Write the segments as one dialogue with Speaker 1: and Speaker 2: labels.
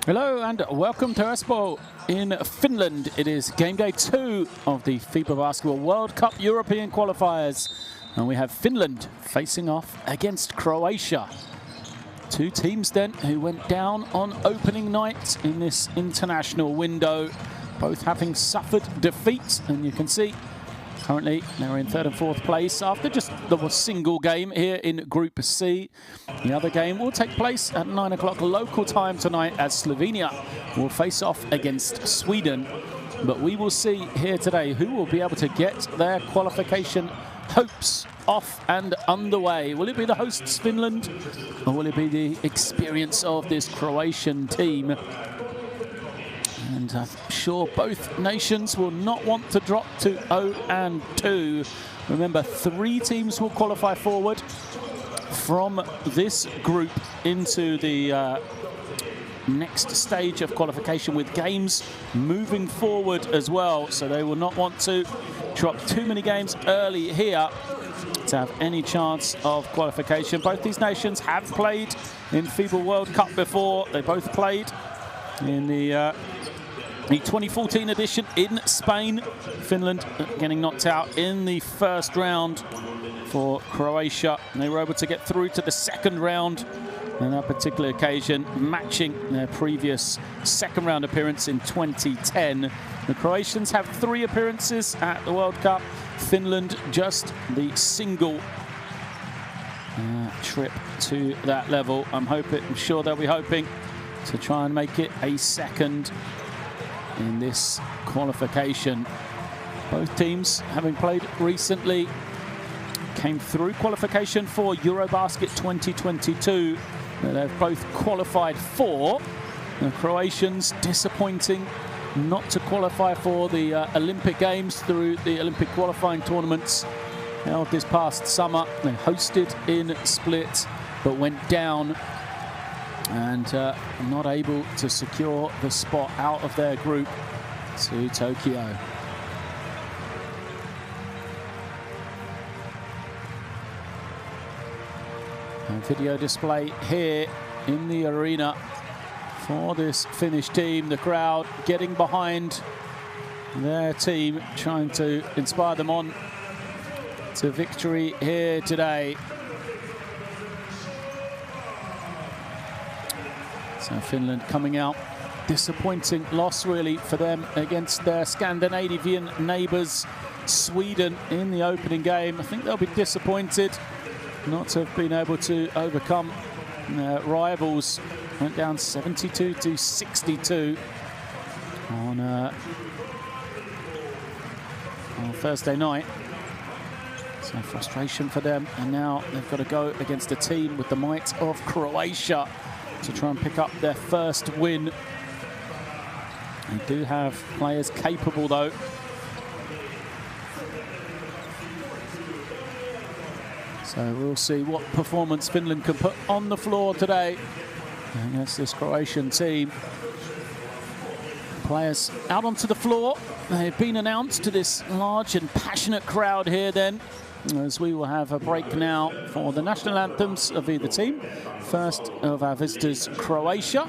Speaker 1: Hello and welcome to Espoo in Finland. It is game day 2 of the FIBA Basketball World Cup European Qualifiers. And we have Finland facing off against Croatia. Two teams then who went down on opening night in this international window, both having suffered defeats. And you can see currently they're in 3rd and 4th place after just the single game here in Group C. The other game will take place at 9 o'clock local time tonight as Slovenia will face off against Sweden. But we will see here today who will be able to get their qualification hopes off and underway. Will it be the hosts Finland, or will it be the experience of this Croatian team? And I'm sure both nations will not want to drop to 0-2. Remember, 3 teams will qualify forward from this group into the next stage of qualification, with games moving forward as well. So they will not want to drop too many games early here to have any chance of qualification. Both these nations have played in FIBA World Cup before. They both played in the 2014 edition in Spain. Finland getting knocked out in the first round for Croatia. And they were able to get through to the second round on that particular occasion, matching their previous second round appearance in 2010. The Croatians have 3 appearances at the World Cup. Finland just the single trip to that level. I'm sure they'll be hoping to try and make it a second in this qualification. Both teams, having played recently, came through qualification for Eurobasket 2022 that they've both qualified for. The Croatians disappointing not to qualify for the Olympic Games through the Olympic qualifying tournaments held this past summer. They hosted in Split but went down and not able to secure the spot out of their group to Tokyo. A video display here in the arena for this Finnish team. The crowd getting behind their team, trying to inspire them on to victory here today. So Finland coming out, disappointing loss really for them against their Scandinavian neighbours, Sweden, in the opening game. I think they'll be disappointed not to have been able to overcome their rivals. Went down 72 to 62 on Thursday night. So frustration for them, and now they've got to go against a team with the might of Croatia to try and pick up their first win. They do have players capable though. So we'll see what performance Finland can put on the floor today against this Croatian team. Players out onto the floor. They've been announced to this large and passionate crowd here then, as we will have a break now for the national anthems of either team. First of our visitors, Croatia,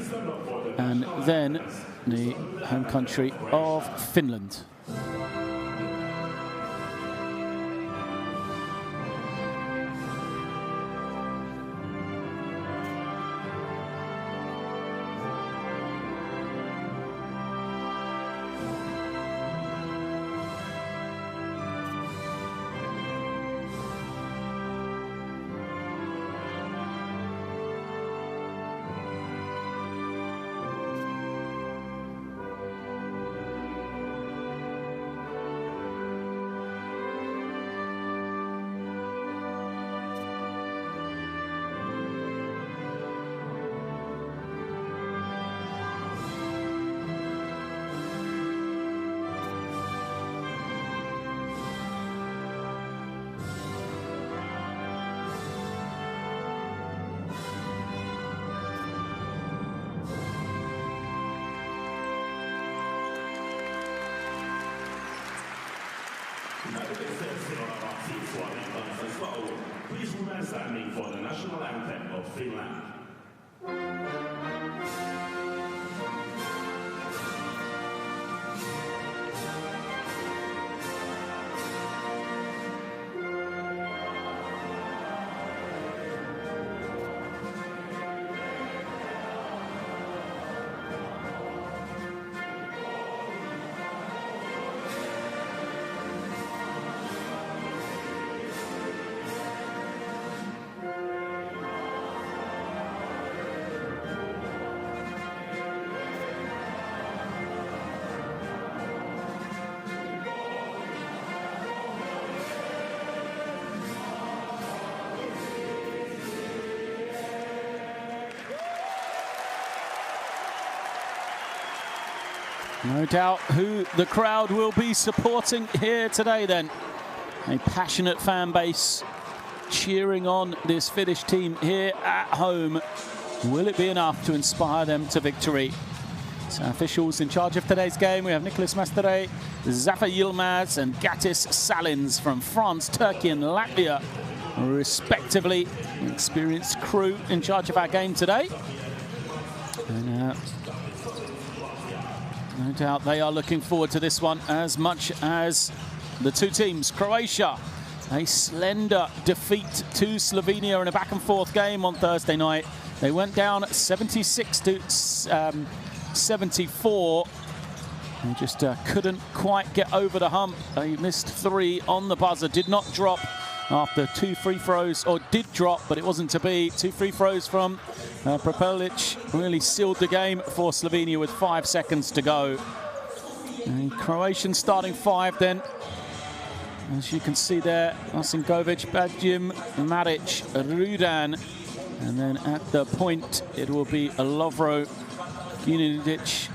Speaker 1: and then the home country of Finland.
Speaker 2: Please remain standing for the national anthem of Finland.
Speaker 1: No doubt who the crowd will be supporting here today then. A passionate fan base cheering on this Finnish team here at home. Will it be enough to inspire them to victory? So officials in charge of today's game, we have Nicholas Mastere, Zafer Yilmaz and Gatis Salins from France, Turkey and Latvia, respectively. Experienced crew in charge of our game today. And no doubt they are looking forward to this one as much as the two teams. Croatia, a slender defeat to Slovenia in a back-and-forth game on Thursday night. They went down 76 to 74. They just couldn't quite get over the hump. They missed 3 on the buzzer, did not drop after 2 free throws, or did drop, but it wasn't to be. 2 free throws from Prepelic really sealed the game for Slovenia with 5 seconds to go. A Croatian starting 5 then. As you can see there, Osinkovic, Badjim, Maric, Rudan. And then at the point, it will be Lovro, Guninic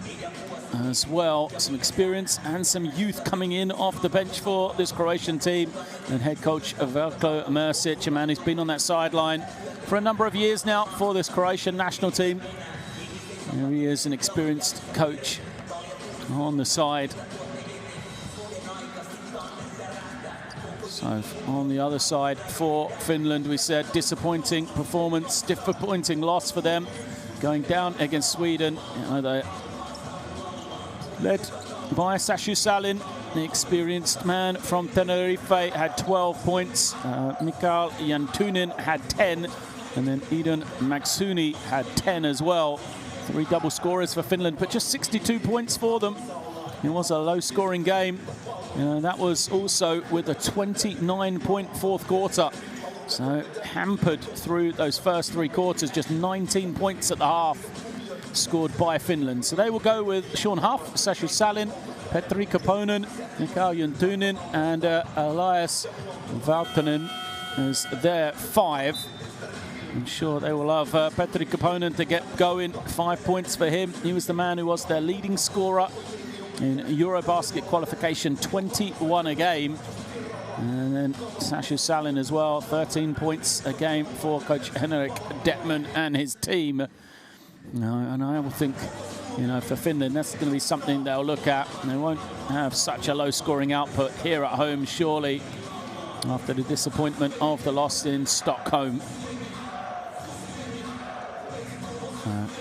Speaker 1: as well. Some experience and some youth coming in off the bench for this Croatian team. And head coach Veljko Mrsic, a man who's been on that sideline for a number of years now for this Croatian national team. There he is, an experienced coach on the side. So on the other side for Finland, we said disappointing performance, disappointing loss for them. Going down against Sweden. You know, they led by Sashu Salin, the experienced man from Tenerife, had 12 points. Mikael Jantunen had 10. And then Eden Magsuni had 10 as well. 3 double scorers for Finland, but just 62 points for them. It was a low-scoring game. That was also with a 29-point fourth quarter. So hampered through those first 3 quarters, just 19 points at the half scored by Finland. So they will go with Sean Huff, Sashu Salin, Petri Koponen, Mikael Jantunen and Elias Valtonen as their 5. I'm sure they will have Petri Koponen to get going. 5 points for him. He was the man who was their leading scorer in Eurobasket qualification, 21 a game. And then Sasha Salin as well, 13 points a game for coach Henrik Detman and his team. And I will think, for Finland, that's going to be something they'll look at. And they won't have such a low scoring output here at home, surely, after the disappointment of the loss in Stockholm.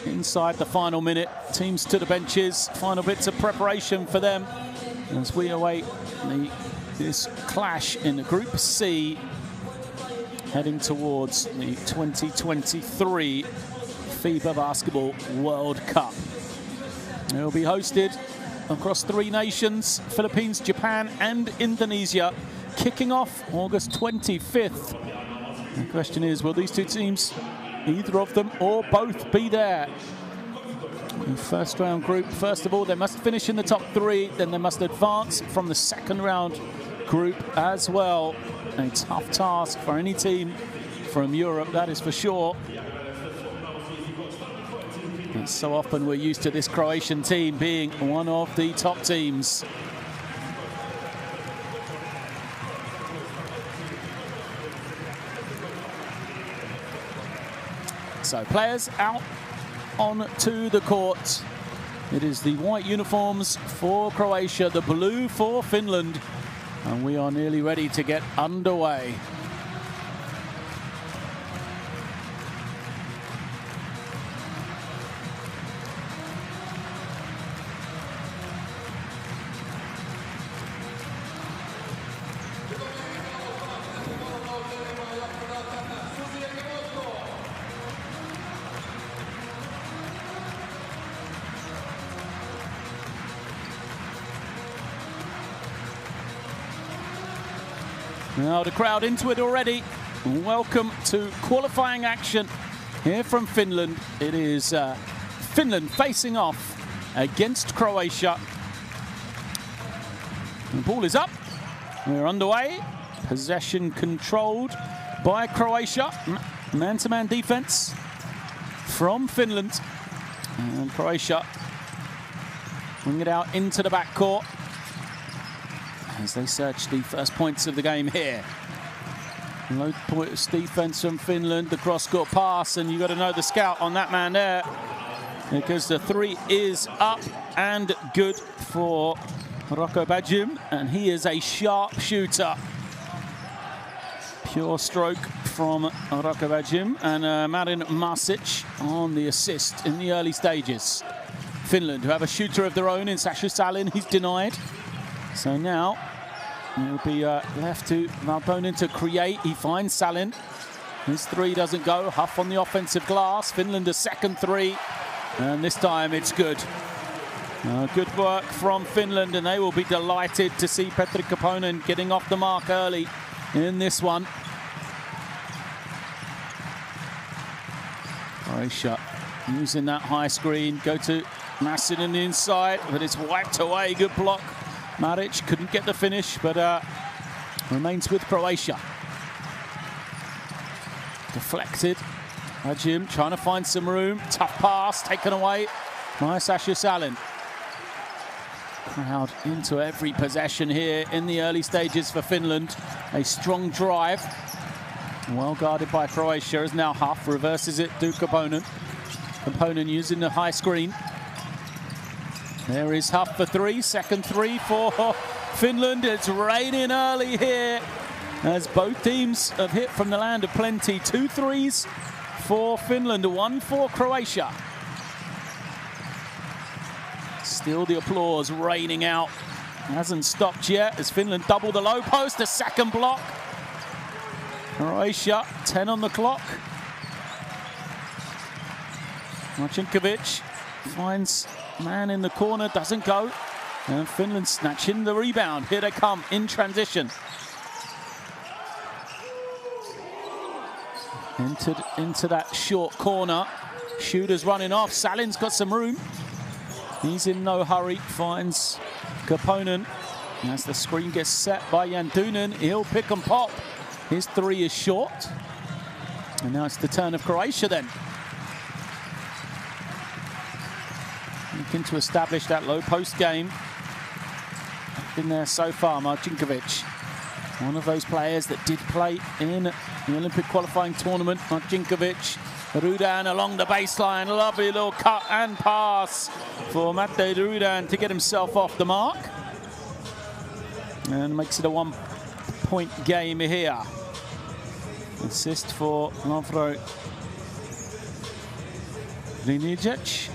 Speaker 1: Inside the final minute, teams to the benches, final bits of preparation for them as we await this clash in Group C, heading towards the 2023 FIBA Basketball World Cup. It will be hosted across 3 nations, Philippines, Japan and Indonesia, kicking off August 25th. The question is, will these 2 teams, either of them or both, be there? The first round group, first of all, they must finish in the top 3, then they must advance from the second round group as well. A tough task for any team from Europe, that is for sure. And so often we're used to this Croatian team being one of the top teams. So players out onto the court. It is the white uniforms for Croatia, the blue for Finland, and we are nearly ready to get underway. Now the crowd into it already. Welcome to qualifying action here from Finland. It is Finland facing off against Croatia. The ball is up. We're underway. Possession controlled by Croatia. Man-to-man defense from Finland. And Croatia Bring it out into the backcourt as they search the first points of the game here. Low points defense from Finland, the cross-court pass, and you've got to know the scout on that man there, because the three is up and good for Rocco Bajim, and he is a sharp shooter. Pure stroke from Rocco Bajim, and Marin Masic on the assist in the early stages. Finland, who have a shooter of their own in Sasha Salin, he's denied. So now it'll be left to Valtonen to create. He finds Salin. His three doesn't go. Huff on the offensive glass. Finland a second three, and this time it's good. Good work from Finland, and they will be delighted to see Petri Koponen getting off the mark early in this one. Croatia using that high screen. Go to Massin on the inside, but it's wiped away. Good block. Maric couldn't get the finish, but remains with Croatia. Deflected. Bajim trying to find some room. Tough pass taken away by Sasha Salin. Crowd into every possession here in the early stages for Finland. A strong drive. Well guarded by Croatia as now Huff reverses it to Koponen. Koponen using the high screen. There is Huff for three. Second three for Finland. It's raining early here as both teams have hit from the land of plenty. 2 threes for Finland, 1 for Croatia. Still the applause raining out. Hasn't stopped yet as Finland double the low post. A second block. Croatia, 10 on the clock. Marcinkovic finds man in the corner, doesn't go. And Finland snatching the rebound. Here they come in transition. Entered into that short corner. Shooters running off. Salin's got some room. He's in no hurry. Finds Koponen. As the screen gets set by Jantunen, he'll pick and pop. His three is short. And now it's the turn of Croatia then. Looking to establish that low post game. Been there so far, Marcinkovic. One of those players that did play in the Olympic qualifying tournament. Marcinkovic. Rudan along the baseline. Lovely little cut and pass for Mate Rudan to get himself off the mark. And makes it a 1-point game here. Assist for Lovro Rinijic.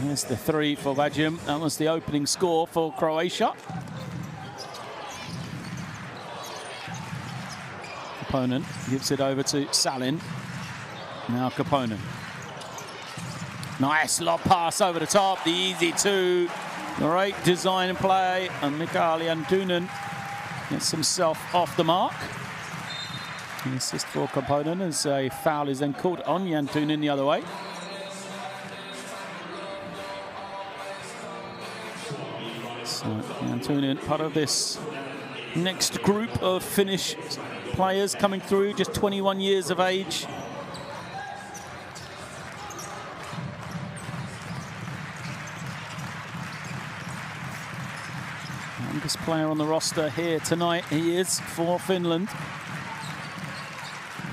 Speaker 1: There's the three for Bajim. That was the opening score for Croatia. Koponen gives it over to Salin. Now Koponen. Nice lob pass over the top. The easy two. Great design and play. And Mikael Jantunen gets himself off the mark. The assist for Koponen as a foul is then called on Jantunen the other way. So Jantunen, part of this next group of Finnish players coming through, just 21 years of age. Youngest player on the roster here tonight, he is for Finland.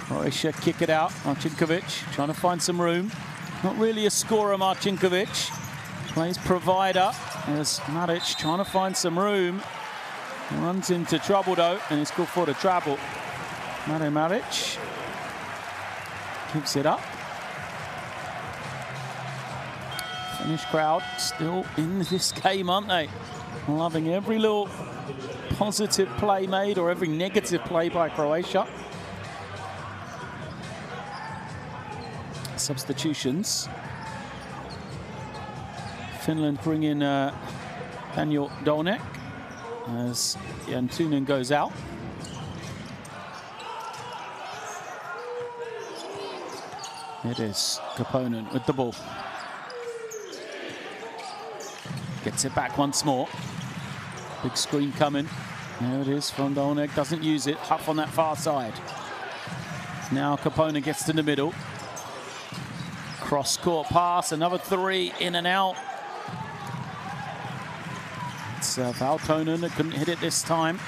Speaker 1: Croatia kick it out. Marcinkovic trying to find some room. Not really a scorer, Marcinkovic. Plays provider as Maric trying to find some room. Runs into trouble though, and he's called for the travel. Mate Maric keeps it up. Finnish crowd still in this game, aren't they? Loving every little positive play made or every negative play by Croatia. Substitutions. Finland bring in Daniel Dolnek as Jantunen goes out. It is Koponen with the ball. Gets it back once more. Big screen coming. There it is from Dolnek. Doesn't use it. Huff on that far side. Now Koponen gets to the middle. Cross-court pass, another three, in and out. It's Valtonen that couldn't hit it this time.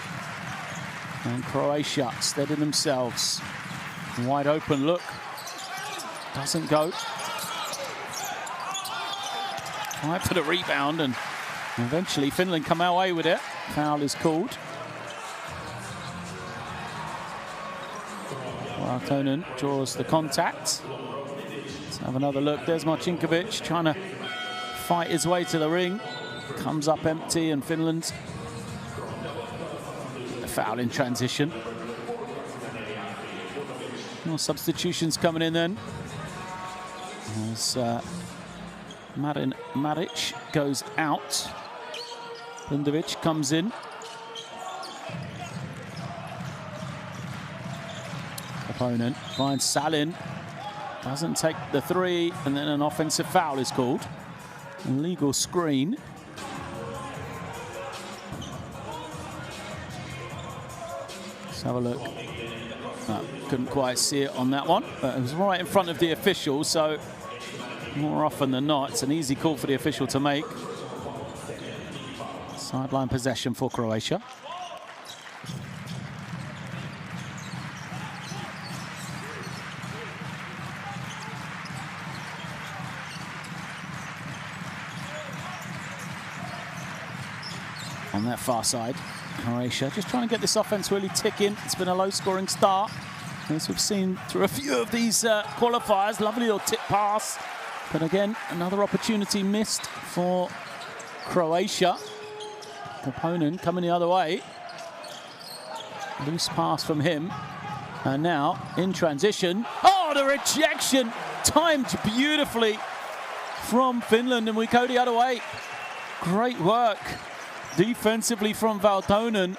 Speaker 1: And Croatia steady themselves. Wide open look. Doesn't go. Fight for the rebound, and eventually Finland come away with it. Foul is called. Valtonen draws the contact. Let's have another look. There's Marcinkovic trying to fight his way to the ring. Comes up empty, and Finland a foul in transition. More substitutions coming in then. As Marin Maric goes out. Bundovic comes in. Opponent finds Salin. Doesn't take the three, and then an offensive foul is called. Illegal screen. Let's have a look. Couldn't quite see it on that one, but it was right in front of the official, so more often than not, it's an easy call for the official to make. Sideline possession for Croatia. On that far side, Croatia just trying to get this offense really ticking. It's been a low-scoring start, as we've seen through a few of these qualifiers. Lovely little tip pass, but again, another opportunity missed for Croatia. Opponent coming the other way. Loose pass from him, and now in transition. Oh, the rejection! Timed beautifully from Finland, and we go the other way. Great work defensively from Valtonen.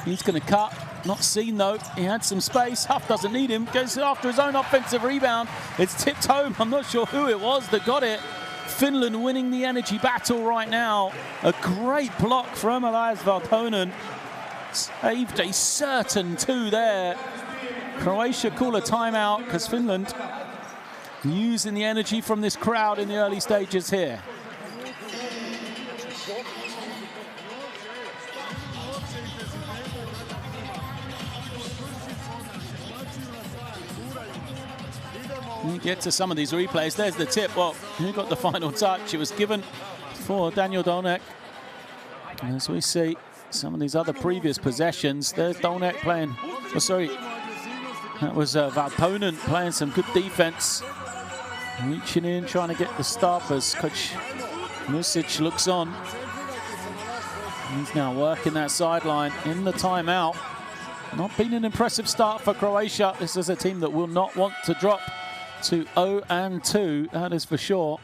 Speaker 1: He's going to cut. Not seen though. He had some space. Huff doesn't need him. Goes after his own offensive rebound. It's tipped home. I'm not sure who it was that got it. Finland winning the energy battle right now. A great block from Elias Valtonen. Saved a certain two there. Croatia call a timeout because Finland using the energy from this crowd in the early stages here. You get to some of these replays. There's the tip. Well, who got the final touch? It was given for Daniel Dolnek. As we see some of these other previous possessions, there's Dolnek playing. Oh, sorry, that was Valtonen playing some good defense, reaching in, trying to get the stop as Coach Music looks on. He's now working that sideline in the timeout. Not been an impressive start for Croatia. This is a team that will not want to drop to 0-2, that is for sure.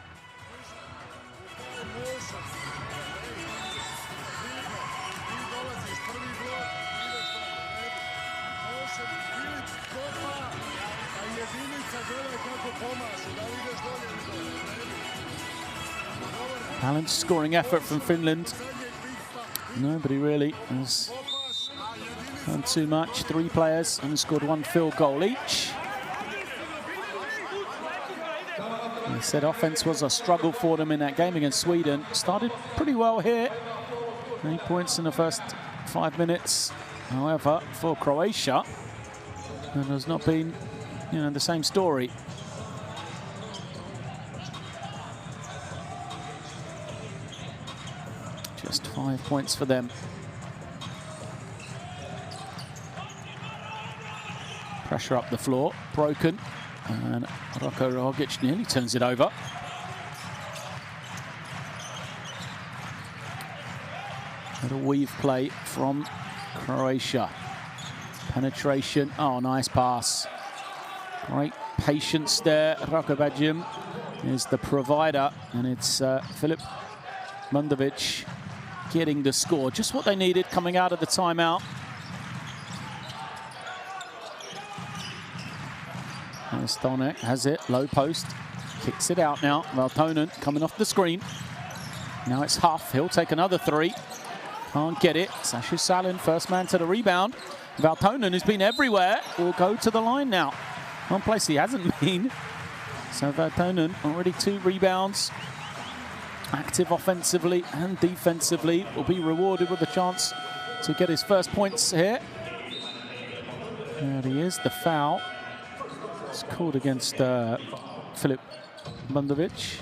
Speaker 1: Balanced scoring effort from Finland. Nobody really has done too much. Three players and scored one field goal each. He said offense was a struggle for them in that game against Sweden. Started pretty well here. 8 points in the first 5 minutes. However, for Croatia, it has not been, the same story. Just 5 points for them. Pressure up the floor, broken. And Roko Rogic nearly turns it over. Little weave play from Croatia. Penetration. Oh, nice pass. Great patience there. Roko Bajim is the provider, and it's Filip Bundovic getting the score. Just what they needed coming out of the timeout. Stonek has it, low post, kicks it out now. Valtonen coming off the screen. Now it's Huff, he'll take another three. Can't get it. Sasha Salin, first man to the rebound. Valtonen, who's been everywhere, will go to the line now. One place he hasn't been So Valtonen already 2 rebounds. Active offensively and defensively. Will be rewarded with a chance to get his first points here. There he is, the foul. It's called against Filip Bundovic.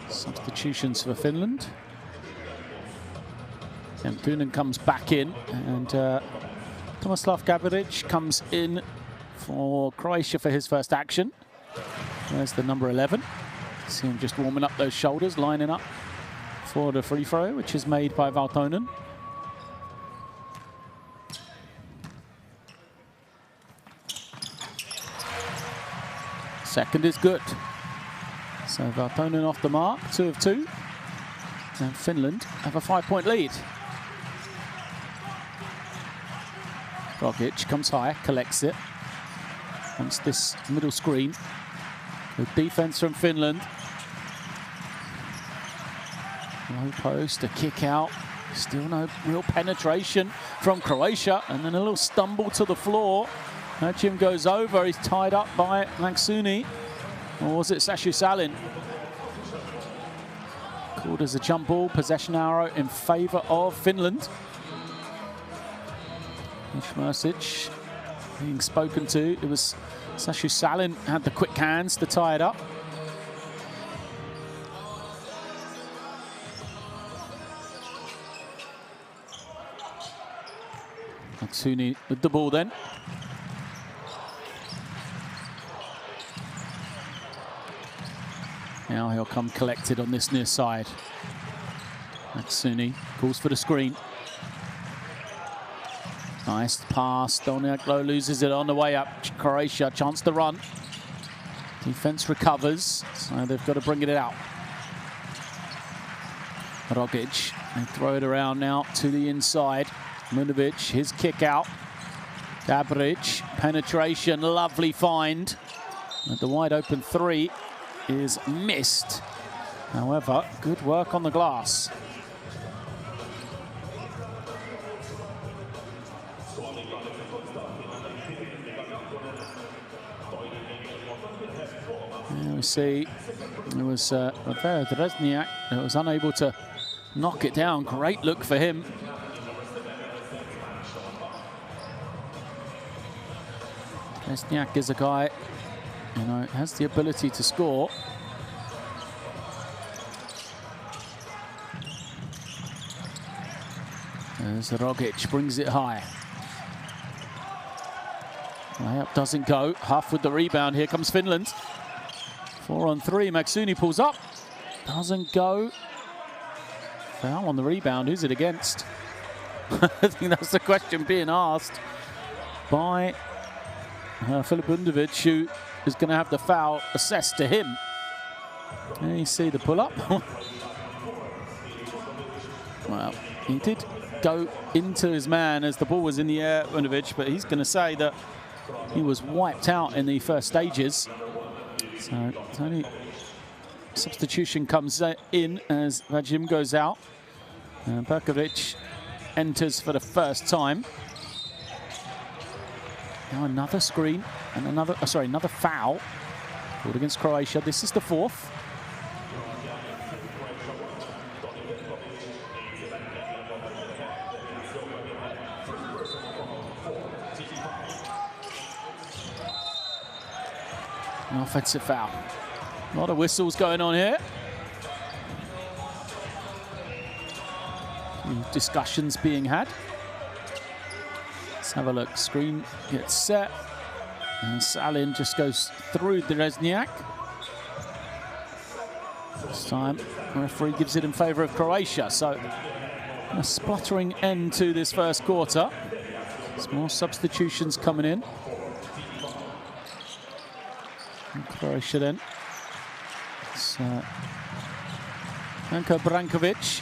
Speaker 1: Substitutions for Finland. Valtonen comes back in, and Tomislav Gabaric comes in for Croatia for his first action. There's the number 11. See him just warming up those shoulders, lining up for the free throw, which is made by Valtonen. Second is good. So Valtonen off the mark, 2 of 2. And Finland have a 5-point lead. Rogic comes high, collects it. Wants this middle screen. Good defense from Finland. Low post, a kick out. Still no real penetration from Croatia. And then a little stumble to the floor. Hachim goes over. He's tied up by Maksuni. Or was it Sashu Salin? Called as a jump ball. Possession arrow in favour of Finland. Mercic being spoken to. It was Sashu Salin had the quick hands to tie it up. Maksuni with the ball then. Now he'll come collected on this near side. Maksuni calls for the screen. Nice pass. Doniaklo loses it on the way up. Croatia, chance to run. Defense recovers, so they've got to bring it out. Rogic, they throw it around now to the inside. Munovic, his kick out. Gabaric, penetration, lovely find. And the wide open 3 is missed. However, good work on the glass. There we see it was Dresniak who was unable to knock it down. Great look for him. Dresniak is a guy, you know, has the ability to score. As Rogic brings it high. Layup doesn't go. Huff with the rebound. Here comes Finland. 4 on 3. Maksuni pulls up. Doesn't go. Foul on the rebound. Who's it against? I think that's the question being asked by Filip Bundovic, who is going to have the foul assessed to him. There you see the pull-up. Well, he did go into his man as the ball was in the air, Bundovic, but he's going to say that he was wiped out in the first stages. So only substitution comes in as Vajim goes out. And Perkovic enters for the first time. Now another screen and another foul called against Croatia. This is the 4th. An offensive foul. A lot of whistles going on here. Discussions being had. Let's have a look. Screen gets set. And Salin just goes through Dresniak. This time, the referee gives it in favour of Croatia. So, a spluttering end to this first quarter. There's more substitutions coming in. And Croatia then. It's Anko Brankovic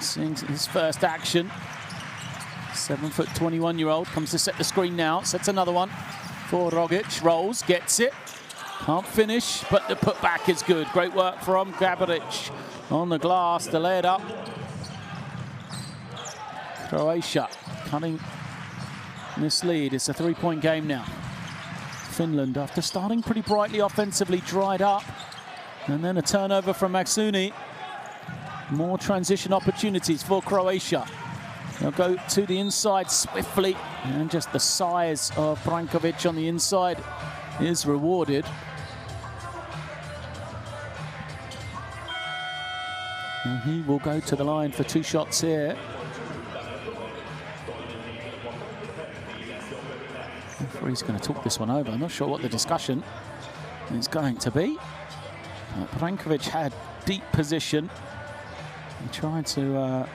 Speaker 1: seeing his first action. 7-foot 21-year-old comes to set the screen now. Sets another one for Rogic. Rolls, gets it. Can't finish, but the putback is good. Great work from Gabaric on the glass to lay it up. Croatia cutting this lead. It's a 3-point game now. Finland, after starting pretty brightly offensively, dried up. And then a turnover from Maksuni. More transition opportunities for Croatia. They'll go to the inside swiftly. And just the size of Brankovic on the inside is rewarded. And he will go to the line for 2 shots here. Referee's going to talk this one over. I'm not sure what the discussion is going to be. Brankovic had deep position. He tried to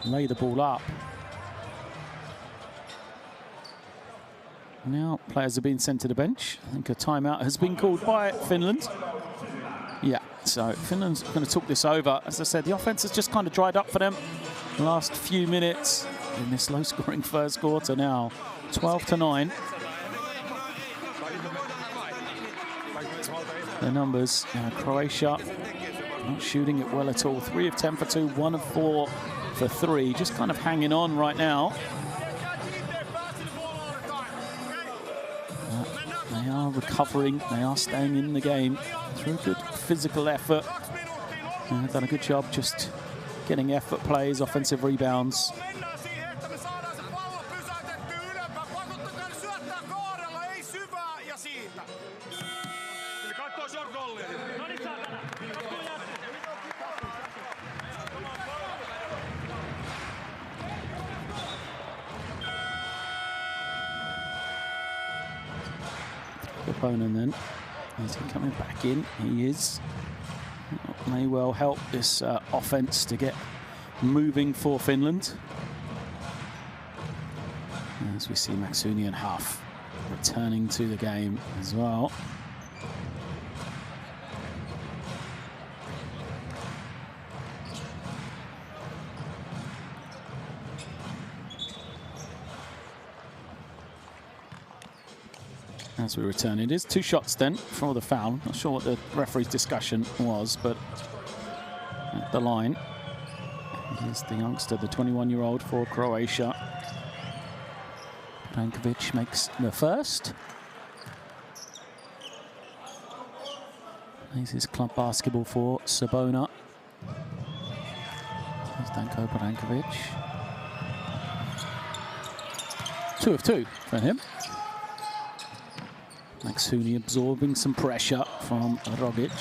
Speaker 1: lay the ball up. Now players are being sent to the bench. I think a timeout has been called by Finland. Yeah, so Finland's going to talk this over. As I said, the offense has just kind of dried up for them the last few minutes in this low-scoring first quarter now. 12-9. The numbers, Croatia not shooting it well at all. 3 of 10 for 2, 1 of 4 for 3. Just kind of hanging on right now. They are recovering. They are staying in the game through good physical effort. They've done a good job just getting effort plays, offensive rebounds. Opponent then, is he coming back in? He is. May well help this offense to get moving for Finland. As we see Maksuni and Huff returning to the game as well. As we return, it is 2 shots then for the foul. Not sure what the referee's discussion was, but at the line is the youngster, the 21-year-old for Croatia. Brankovic makes the first. Plays his club basketball for Sabona. There's Danko Brankovic. 2 of 2 for him. Maksuni absorbing some pressure from Rogic.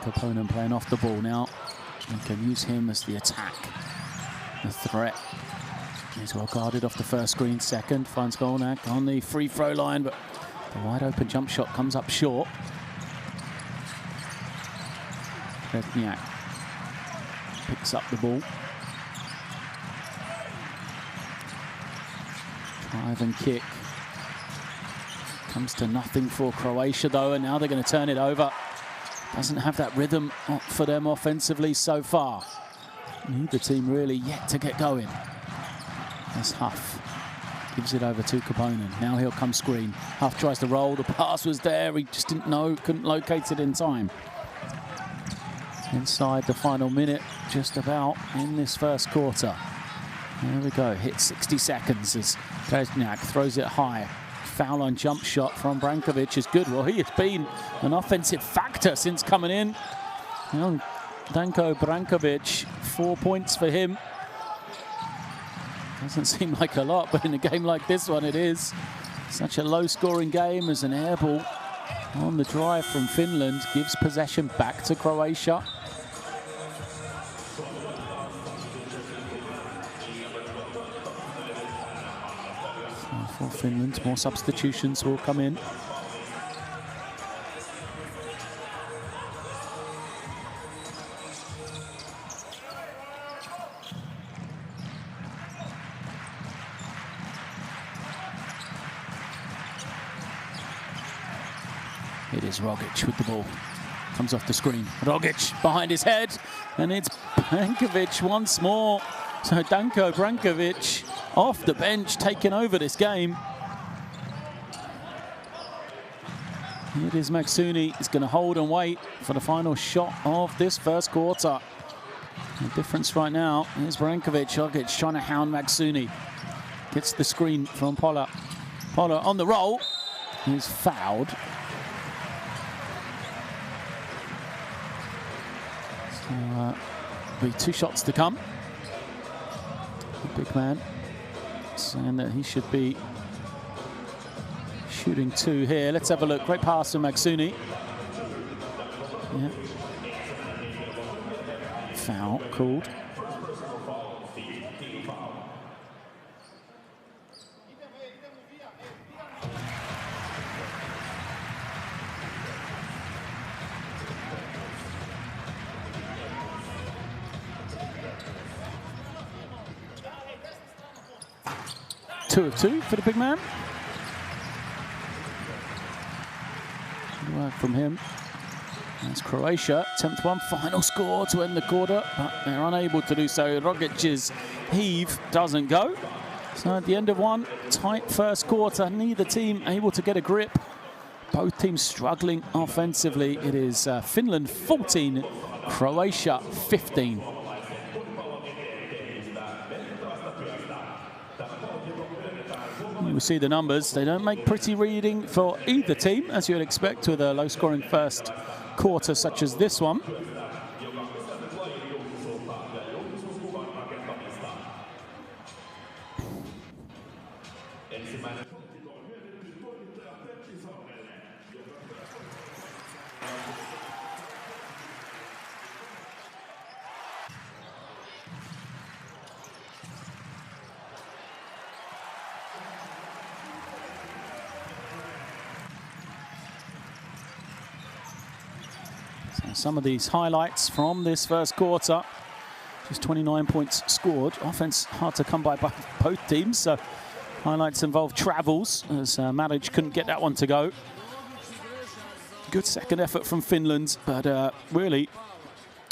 Speaker 1: Opponent playing off the ball now. We can use him as the attack. The threat is well guarded off the first screen. Second finds Golnak on the free throw line, but the wide open jump shot comes up short. Redniak picks up the ball. Drive and kick. Comes to nothing for Croatia though, and now they're going to turn it over. Doesn't have that rhythm for them offensively so far. Neither team really yet to get going. As Huff gives it over to Kaponen. Now he'll come screen. Huff tries to roll. The pass was there. He just didn't know, couldn't locate it in time. Inside the final minute, just about in this first quarter. There we go. Hit 60 seconds as Rezniak throws it high. Foul on jump shot from Brankovic is good. Well, he has been an offensive factor since coming in. Young Danko Brankovic, 4 points for him. Doesn't seem like a lot, but in a game like this one, it is. Such a low-scoring game as an air ball on the drive from Finland gives possession back to Croatia. For Finland, more substitutions will come in. It is Rogic with the ball. Comes off the screen. Rogic behind his head, and it's Brankovic once more. So Danko Brankovic off the bench, taking over this game. It is Maksuni. He's going to hold and wait for the final shot of this first quarter. The difference right now is Brankovic. Rogic trying to hound Magsuni. Gets the screen from Pola. Pola on the roll. He's fouled. So, be 2 shots to come. The big man saying that he should be shooting 2 here. Let's have a look. Great pass from Magsuni. Yeah. Foul called. Two of 2 for the big man. Good work from him. That's Croatia, 10th one, final score to end the quarter, but they're unable to do so. Rogic's heave doesn't go. So at the end of one, tight first quarter, neither team able to get a grip. Both teams struggling offensively. It is Finland 14, Croatia 15. You will see the numbers. They don't make pretty reading for either team, as you'd expect with a low-scoring first quarter such as this one. Some of these highlights from this first quarter. Just 29 points scored. Offense hard to come by both teams. So highlights involve travels as Maric couldn't get that one to go. Good second effort from Finland, but really,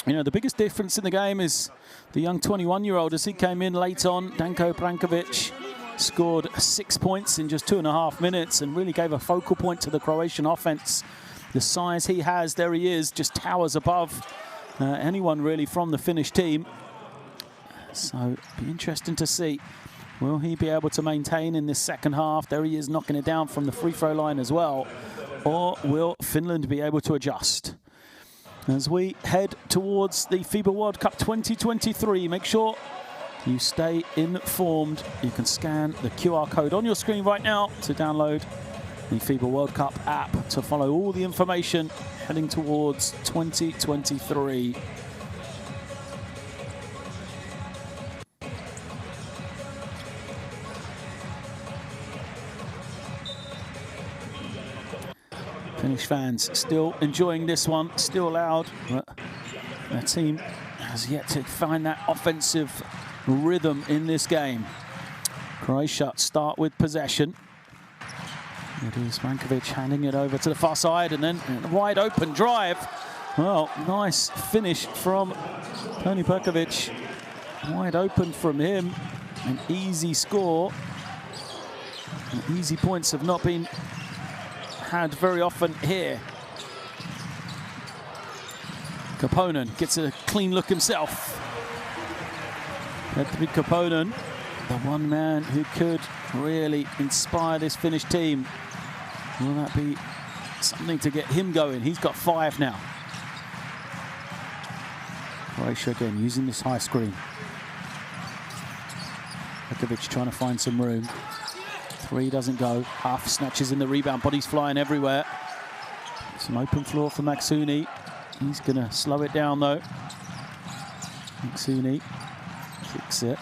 Speaker 1: you know, the biggest difference in the game is the young 21-year-old as he came in late on. Danko Brankovic scored 6 points in just 2.5 minutes and really gave a focal point to the Croatian offense. The size he has, there he is, just towers above anyone really from the Finnish team. So be interesting to see. Will he be able to maintain in this second half? There he is knocking it down from the free throw line as well. Or will Finland be able to adjust? As we head towards the FIBA World Cup 2023, make sure you stay informed. You can scan the QR code on your screen right now to download the FIBA World Cup app to follow all the information heading towards 2023. Finnish fans still enjoying this one, still loud, but their team has yet to find that offensive rhythm in this game. Croatia start with possession. It is Brankovic handing it over to the far side and then a wide open drive. Well, nice finish from Toni Perkovic. Wide open from him. An easy score. And easy points have not been had very often here. Koponen gets a clean look himself. Petri Koponen, the one man who could really inspire this Finnish team. Will that be something to get him going? He's got 5 now. Croatia again using this high screen. Perkovic trying to find some room. 3 doesn't go. Huff snatches in the rebound. Bodies flying everywhere. Some open floor for Magsuni. He's going to slow it down though. Magsuni kicks it.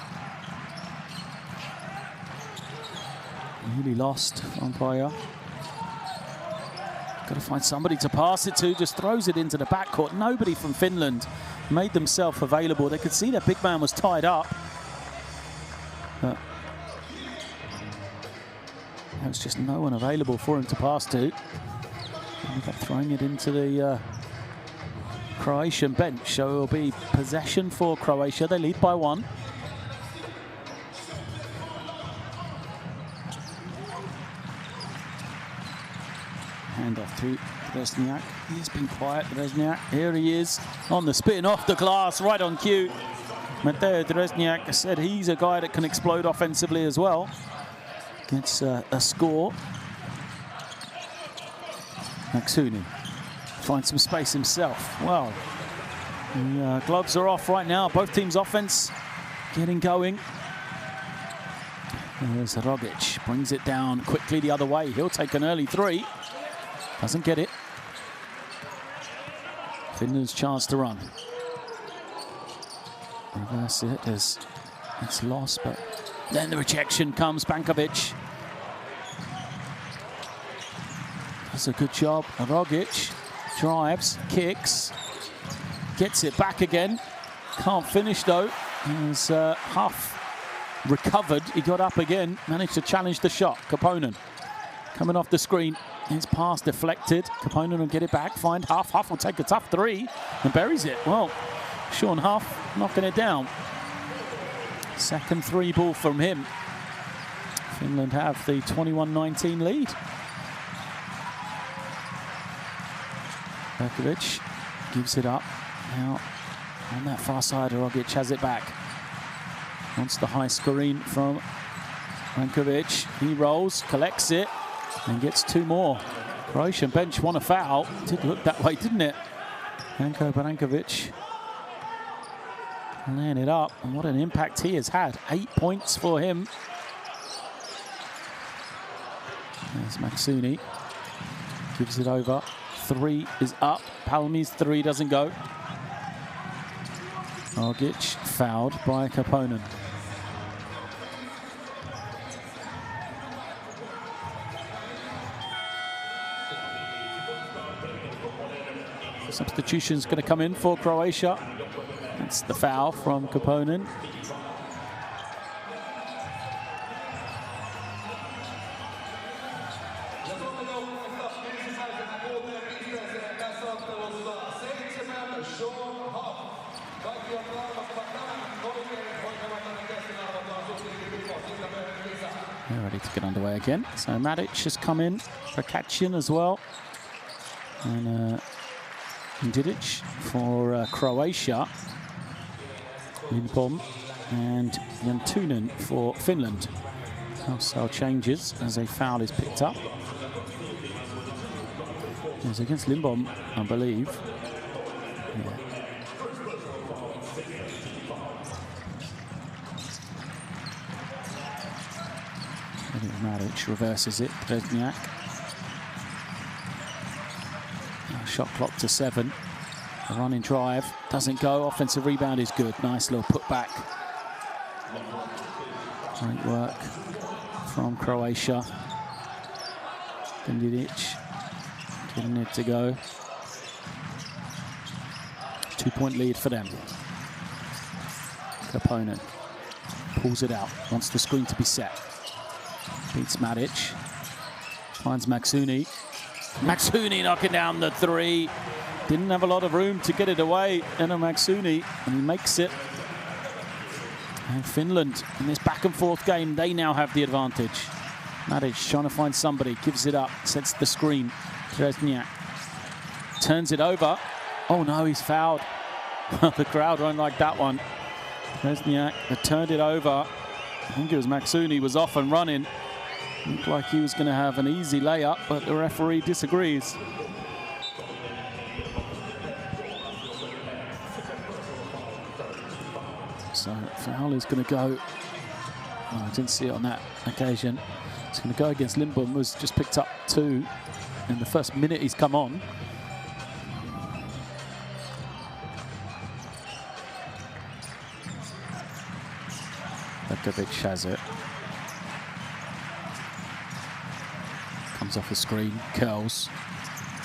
Speaker 1: Really lost on Poya. Got to find somebody to pass it to. Just throws it into the backcourt. Nobody from Finland made themselves available. They could see their big man was tied up. But there was just no one available for him to pass to. Ended up throwing it into the Croatian bench. So it will be possession for Croatia. They lead by 1. Hand off to Rezniak. He's been quiet, Rezniak. Here he is on the spin off the glass, right on cue. Mateo Drezniak said he's a guy that can explode offensively as well. Gets a score. Maksuni finds some space himself. Well, the gloves are off right now. Both teams' offense getting going. There's Rogic, brings it down quickly the other way. He'll take an early three. Doesn't get it. Finland's chance to run. Reverse it as it's lost, but then the rejection comes. Bankovic does a good job. Rogic drives, kicks, gets it back again. Can't finish though. As Huff recovered, he got up again, managed to challenge the shot. Kaponen coming off the screen. His pass deflected. Kaponen will get it back, find Huff. Huff will take a tough three and buries it. Well, Sean Huff knocking it down. Second three ball from him. Finland have the 21-19 lead. Berkovic gives it up. Now on that far side, Rogic has it back. Wants the high screen from Brankovic. He rolls, collects it, and gets two more. Croatian bench want a foul. Did look that way, didn't it? Janko Brankovic laying it up, and what an impact he has had. 8 points for him. There's Maksuni. Gives it over. Three is up. Palmi's three doesn't go. Rogic fouled by Kaponen. Substitution's going to come in for Croatia. It's the foul from Kaponen. They're ready to get underway again. So Madic has come in, Prakacian as well, and Didic for Croatia, Lindbom and Jantunen for Finland. House changes as a foul is picked up. It's against Lindbom, I believe. Yeah. Madic reverses it, Drezniak. Shot clock to 7. A running drive doesn't go. Offensive rebound is good. Nice little putback. Great work from Croatia. Didic getting it to go. 2-point lead for them. Kaponen pulls it out. Wants the screen to be set. Beats Madic. Finds Maksuni. Maksuni knocking down the three. Didn't have a lot of room to get it away. Eno Maksuni, and he makes it. And Finland, in this back and forth game, they now have the advantage. Madic trying to find somebody, gives it up, sets the screen. Drezniak turns it over. Oh no, he's fouled. The crowd won't like that one. Drezniak turned it over. I think it was Maksuni was off and running. Looked like he was going to have an easy layup, but the referee disagrees. So foul is going to go. Oh, I didn't see it on that occasion. It's going to go against Lindbom, who's just picked up 2 in the first minute he's come on. Berkovic has it. Comes off the screen, curls,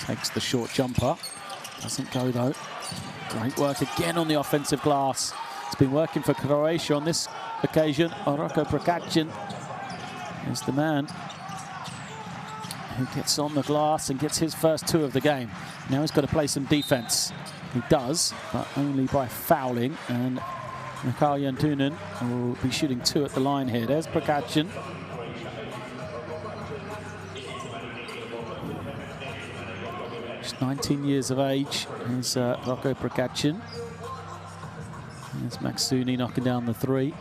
Speaker 1: takes the short jumper. Doesn't go though. Great work again on the offensive glass. It's been working for Croatia on this occasion. Roko Prakacian is the man who gets on the glass and gets his first 2 of the game. Now he's got to play some defense. He does, but only by fouling. And Mikael Jantunen will be shooting 2 at the line here. There's Prakacian. He's 19 years of age. Here's Roko Prakacian. There's Maksuni knocking down the three.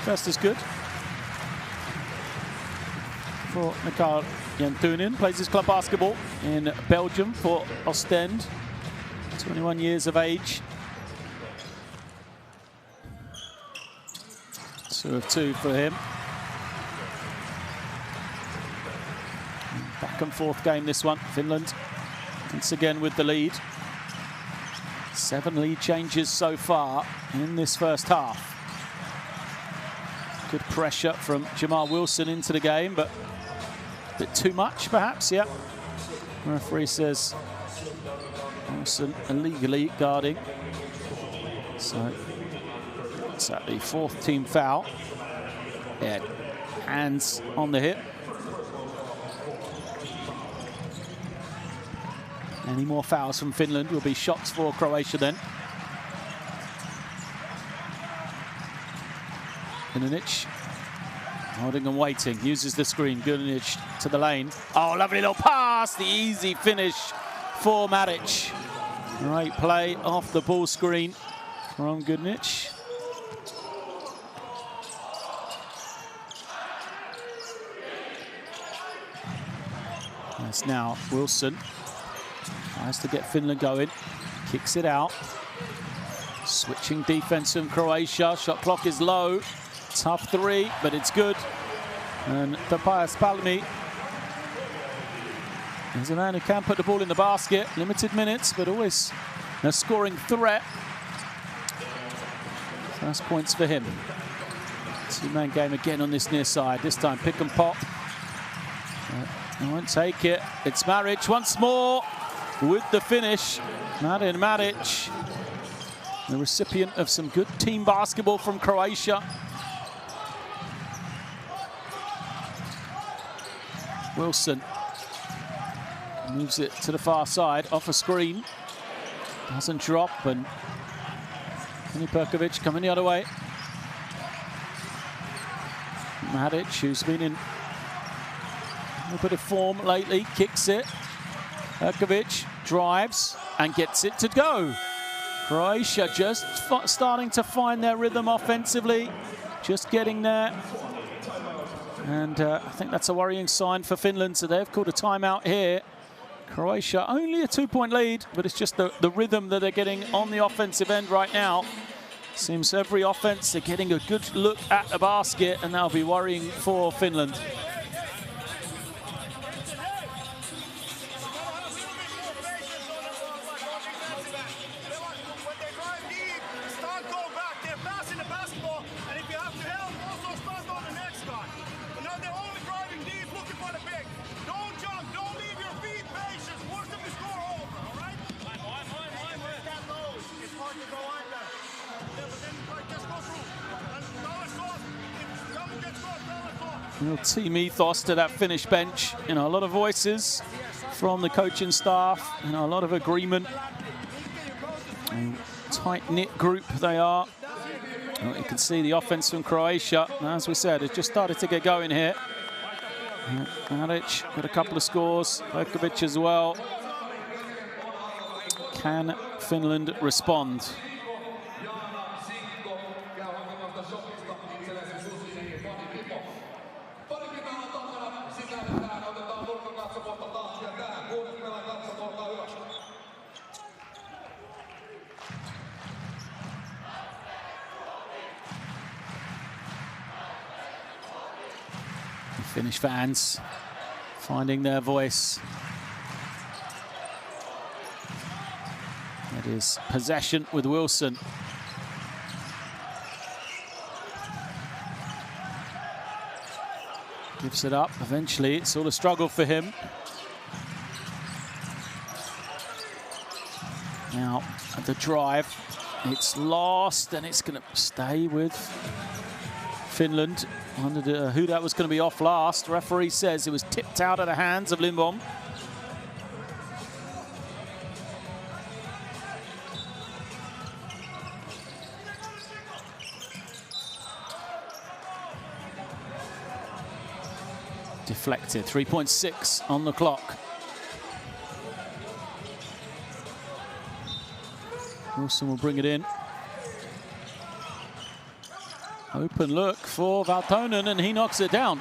Speaker 1: First is good for Mikael Jantunen. Plays his club basketball in Belgium for Ostend. 21 years of age. 2 of 2 for him. Back and forth game this one. Finland once again with the lead. 7 lead changes so far in this first half. Good pressure from Jamal Wilson into the game, but a bit too much, perhaps, yeah. The referee says Wilson illegally guarding. So it's at the 4th team foul. Yeah, hands on the hip. Any more fouls from Finland will be shots for Croatia then. Gurnic holding and waiting, uses the screen. Gurnic to the lane. Oh, lovely little pass. The easy finish for Maric. Great play off the ball screen from Gurnic. That's now Wilson. Tries to get Finland going. Kicks it out. Switching defense from Croatia. Shot clock is low. Tough three, but it's good. And Tobias Palmi is a man who can put the ball in the basket. Limited minutes, but always a scoring threat. First points for him. 2-man game again on this near side. This time pick and pop. I won't take it. It's Maric once more with the finish. Mladen Maric, the recipient of some good team basketball from Croatia. Wilson moves it to the far side, off a screen. Doesn't drop, and Perkovic coming the other way. Maric, who's been in a bit of form lately, kicks it. Perkovic drives and gets it to go. Croatia just starting to find their rhythm offensively, just getting there. And I think that's a worrying sign for Finland, so they've called a timeout here. Croatia only a 2-point lead, but it's just the rhythm that they're getting on the offensive end right now. Seems every offense, they're getting a good look at the basket, and that'll be worrying for Finland. Real team ethos to that Finnish bench. You know, a lot of voices from the coaching staff. You know, a lot of agreement. Tight-knit group they are. Well, you can see the offense from Croatia. As we said, it just started to get going here. Maric got a couple of scores. Perkovic as well. Can Finland respond? Finnish fans finding their voice. It is possession with Wilson. Gives it up. Eventually, it's all a struggle for him. Now, at the drive, it's lost, and it's going to stay with Finland. Wondered who that was going to be off last. Referee says it was tipped out of the hands of Lindbom. Deflected. 3.6 on the clock. Wilson will bring it in. Open look for Valtonen, and he knocks it down.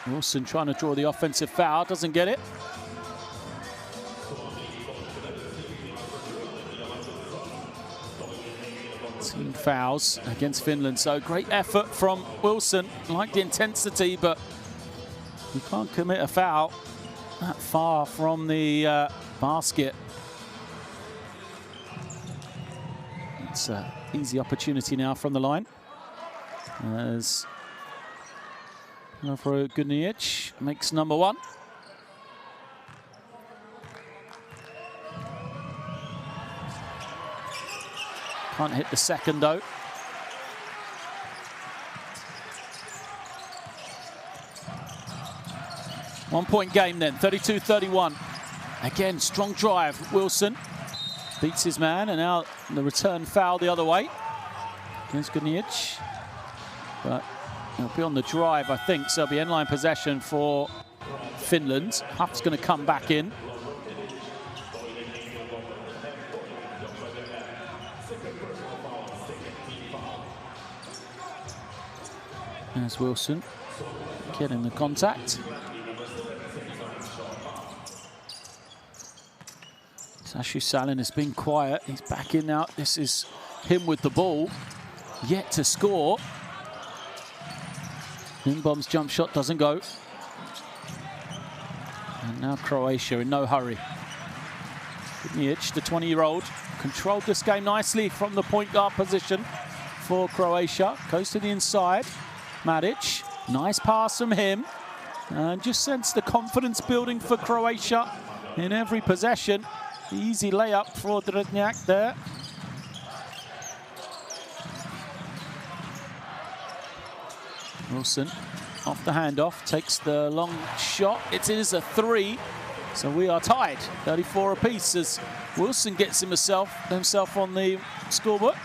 Speaker 1: Wilson trying to draw the offensive foul, doesn't get it. Team fouls against Finland, so great effort from Wilson. Like the intensity, but you can't commit a foul that far from the basket. It's an easy opportunity now from the line. As Lovro Gudnic makes number one. Can't hit the second though. One-point game then, 32-31. Again, strong drive. Wilson beats his man, and now the return foul the other way against Gudnic. But it'll be on the drive, I think, so it'll be end-line possession for Finland. Huff's going to come back in. There's Wilson getting the contact. Sashu Salin has been quiet. He's back in now. This is him with the ball. Yet to score. Lindbom's jump shot doesn't go. And now Croatia in no hurry. Gudnic, the 20-year-old, controlled this game nicely from the point guard position for Croatia. Goes to the inside. Madic, nice pass from him. And just sense the confidence building for Croatia in every possession. Easy layup for Drezniak there. Wilson off the handoff, takes the long shot. It is a three, so we are tied, 34 apiece as Wilson gets himself on the scorebook.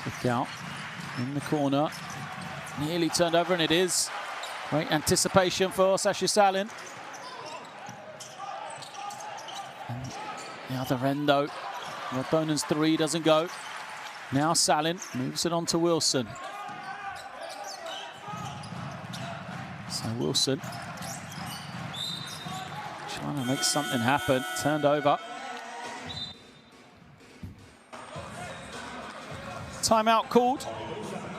Speaker 1: Look out in the corner. Nearly turned over, and it is. Great anticipation for Sasha Salin. And the other end, though. Valtonen's three doesn't go. Now Salin moves it on to Wilson. So Wilson trying to make something happen. Turned over. Timeout called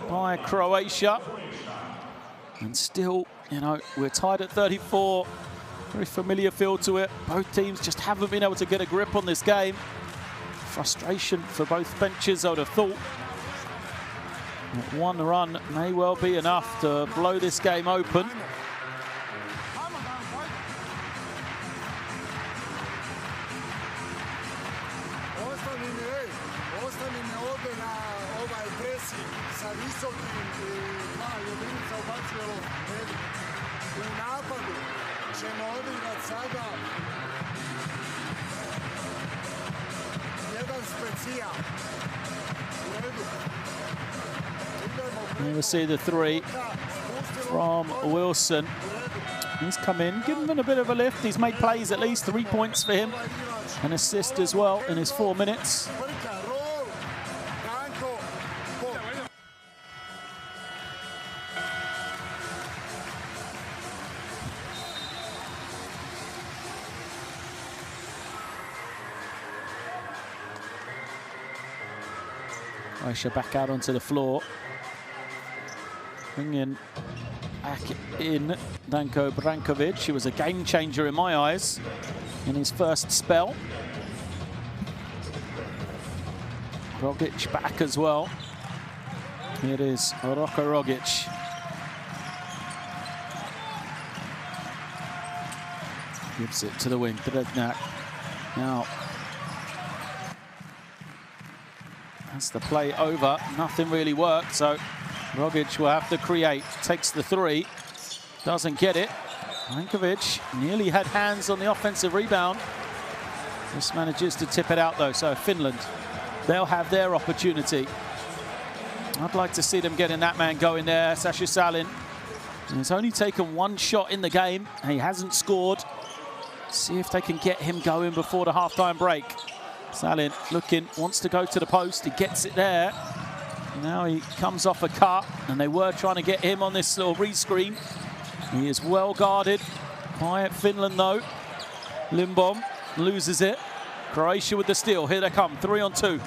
Speaker 1: by Croatia. And still, you know, we're tied at 34. Very familiar feel to it. Both teams just haven't been able to get a grip on this game. Frustration for both benches, I would have thought. One run may well be enough to blow this game open. Here we see the three from Wilson. He's come in, given him a bit of a lift. He's made plays, at least 3 points for him. An assist as well in his 4 minutes. Croatia back out onto the floor. Bringing back in Danko Brankovic. He was a game changer in my eyes in his first spell. Rogic back as well. Here is Roko Rogic. Gives it to the wing. Now, that's the play over. Nothing really worked, so Rogic will have to create. Takes the three. Doesn't get it. Brankovic nearly had hands on the offensive rebound. Just manages to tip it out, though. So Finland, they'll have their opportunity. I'd like to see them getting that man going there, Sasha Salin. He's only taken one shot in the game. He hasn't scored. See if they can get him going before the halftime break. Salin looking, wants to go to the post. He gets it there. Now he comes off a cut, and they were trying to get him on this little rescreen. He is well guarded by Finland, though. Lindbom loses it. Croatia with the steal. Here they come, 3-on-2.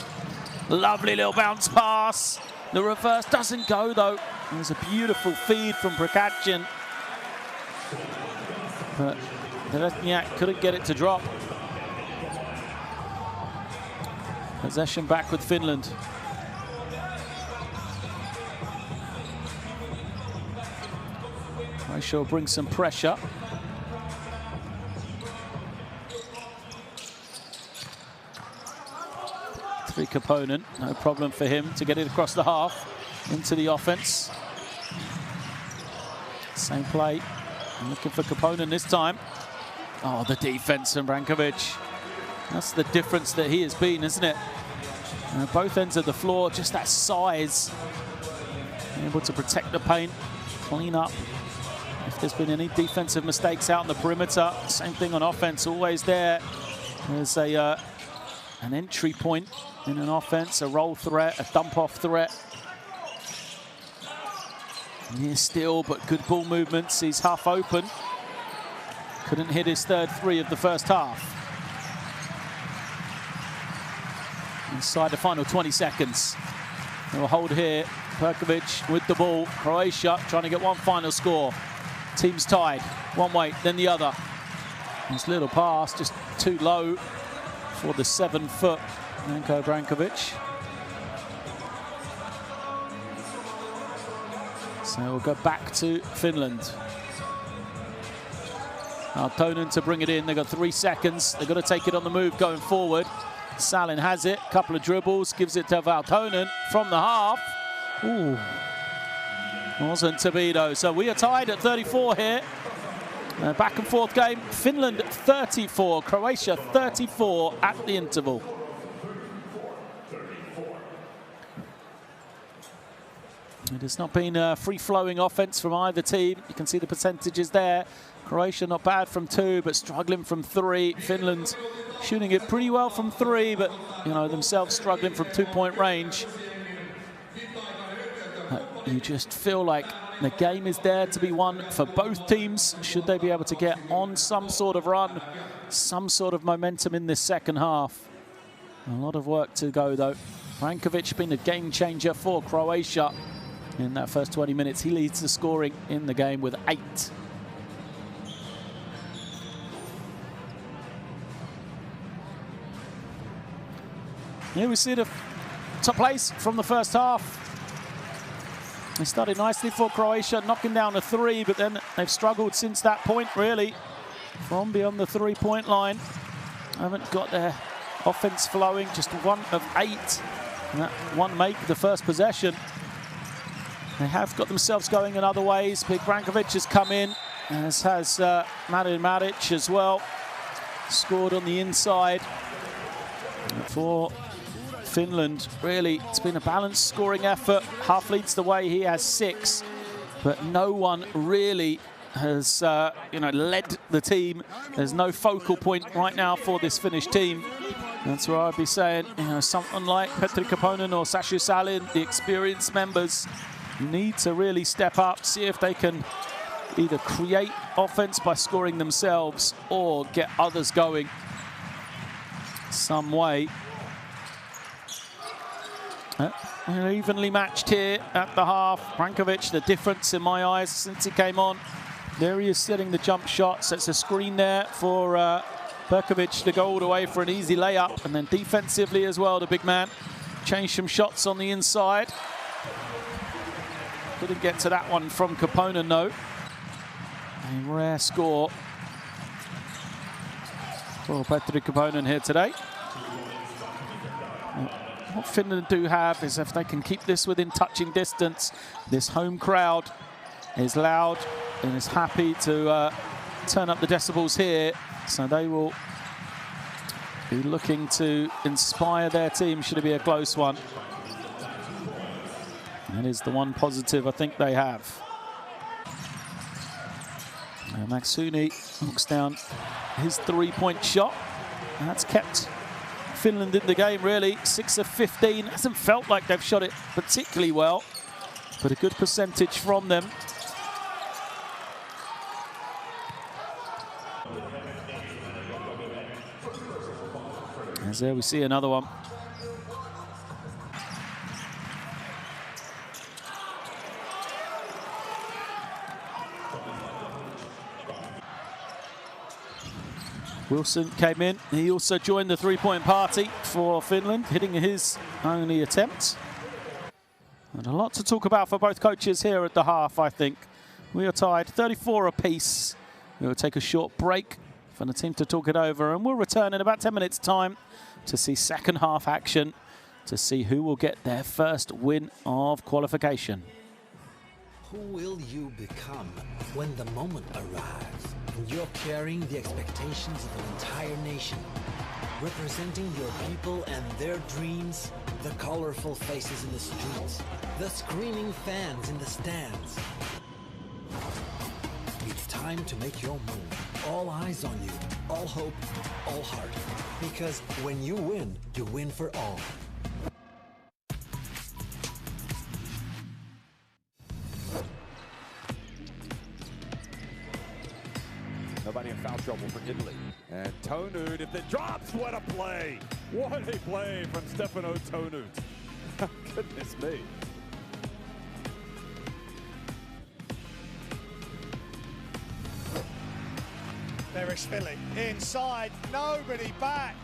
Speaker 1: Lovely little bounce pass. The reverse doesn't go, though. There's a beautiful feed from Prokachin. But Deletniak couldn't get it to drop. Possession back with Finland. Croatia will bring some pressure. Three opponent, no problem for him to get it across the half into the offense. Same play. I'm looking for Kaponen this time. Oh, the defense from Brankovic. That's the difference that he has been, isn't it? Both ends of the floor, just that size. Able to protect the paint, clean up. If there's been any defensive mistakes out on the perimeter, same thing on offense, always there. There's an entry point in an offense, a roll threat, a dump-off threat. Near steal, but good ball movements. He's half open. Couldn't hit his third three of the first half. Inside the final 20 seconds. They'll hold here. Perkovic with the ball. Croatia trying to get one final score. Teams tied. One way, then the other. This little pass just too low for the 7-foot Janko Brankovic. So we'll go back to Finland. Tonen to bring it in. They've got 3 seconds. They've got to take it on the move going forward. Salin has it. Couple of dribbles. Gives it to Valtonen from the half. Ooh. Wasn't to be, though. So we are tied at 34 here. Back and forth game. Finland 34. Croatia 34 at the interval. It has not been a free-flowing offense from either team. You can see the percentages there. Croatia not bad from 2, but struggling from 3. Finland shooting it pretty well from 3, but you know themselves struggling from 2-point range. You just feel like the game is there to be won for both teams. Should they be able to get on some sort of run, some sort of momentum in this second half. A lot of work to go, though. Brankovic been a game changer for Croatia. In that first 20 minutes, he leads the scoring in the game with 8. Here we see the top place from the first half. They started nicely for Croatia, knocking down a 3, but then they've struggled since that point, really, from beyond the 3-point line. Haven't got their offense flowing, just 1 of 8. And that one make the first possession. They have got themselves going in other ways. Big Brankovic has come in, as has Mladen Maric as well. Scored on the inside. For Finland, really, it's been a balanced scoring effort. Half leads the way, he has 6. But no one really has led the team. There's no focal point right now for this Finnish team. That's where I'd be saying, someone like Petri Kaponen or Sasha Salin, the experienced members, need to really step up, see if they can either create offense by scoring themselves or get others going some way. Evenly matched here at the half. Brankovic, the difference in my eyes since he came on. There he is setting the jump shot. Sets a screen there for Perkovic to go all the way for an easy layup. And then defensively as well, the big man. Changed some shots on the inside. Couldn't get to that one from Kaponen, though. A rare score for Patrick opponent here today. What Finland do have is if they can keep this within touching distance, this home crowd is loud and is happy to turn up the decibels here. So they will be looking to inspire their team should it be a close one. That is the one positive I think they have. Maksuni knocks down his three-point shot. And that's kept Finland in the game, really. 6 of 15. Hasn't felt like they've shot it particularly well, but a good percentage from them. As there we see another one. Wilson came in. He also joined the three-point party for Finland, hitting his only attempt. And a lot to talk about for both coaches here at the half, I think. We are tied 34 apiece. We will take a short break for the team to talk it over, and we'll return in about 10 minutes' time to see second half action, to see who will get their first win of qualification.
Speaker 3: Who will you become when the moment arrives and you're carrying the expectations of an entire nation, representing your people and their dreams, the colorful faces in the streets, the screaming fans in the stands? It's time to make your move. All eyes on you, all hope, all heart. Because when you win for all.
Speaker 4: Nobody in foul trouble for Italy. And Tonut, if it drops, what a play! What a play from Stefano Tonut. Goodness me.
Speaker 5: There is Philly inside, nobody back.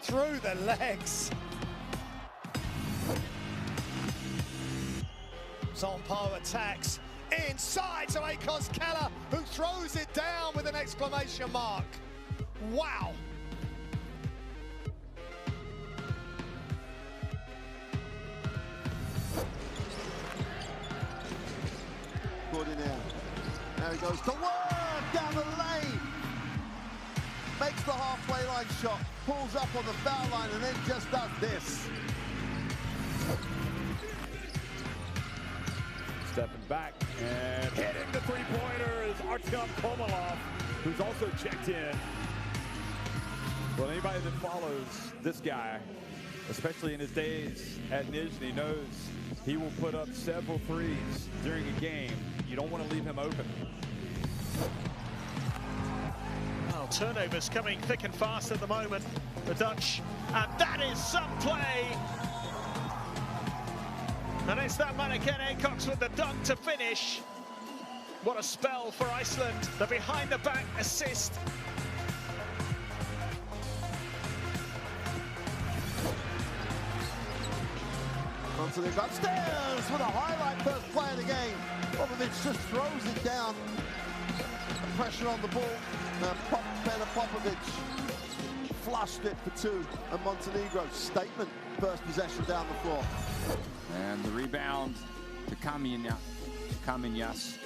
Speaker 5: Through the legs. Zonpo attacks inside to Akos Keller, who throws it down with an exclamation mark. Wow.
Speaker 6: Now he goes to work down the lane. Makes the halfway line shot, pulls up on the foul line, and then just does this.
Speaker 4: Stepping back and hitting the three-pointer is Artyom Komalov, who's also checked in. Well, anybody that follows this guy, especially in his days at Nizhny, knows he will put up several threes during a game. You don't want to leave him open.
Speaker 5: Well, turnovers coming thick and fast at the moment, the Dutch, and that is some play. And it's that mannequin Acox with the dunk to finish. What a spell for Iceland, the behind-the-back assist.
Speaker 6: Onto the upstairs with a highlight first play of the game. Popovic just throws it down. Pressure on the ball. Petar Popovic flushed it for two. And Montenegro, statement, first possession down the floor.
Speaker 7: And the rebound to Kaminas.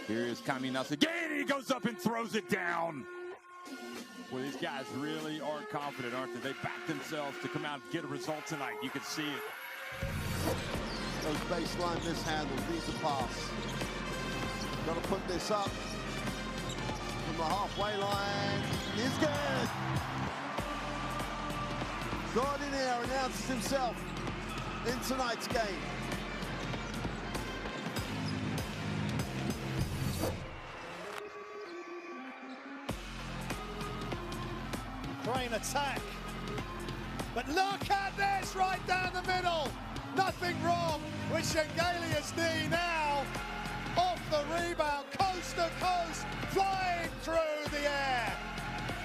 Speaker 7: Here is Kaminas again.
Speaker 4: He goes up and throws it down. Well, these guys really are confident, aren't they? They back themselves to come out and get a result tonight. You can see it.
Speaker 6: Those baseline mishandles, needs a pass. Got to put this up from the halfway line. Is good. Gordinier announces himself in tonight's game.
Speaker 5: Ukraine attack. But look at this right down the middle. Nothing wrong with Shengelia's knee now. Off the rebound, coast to coast, flying through the air.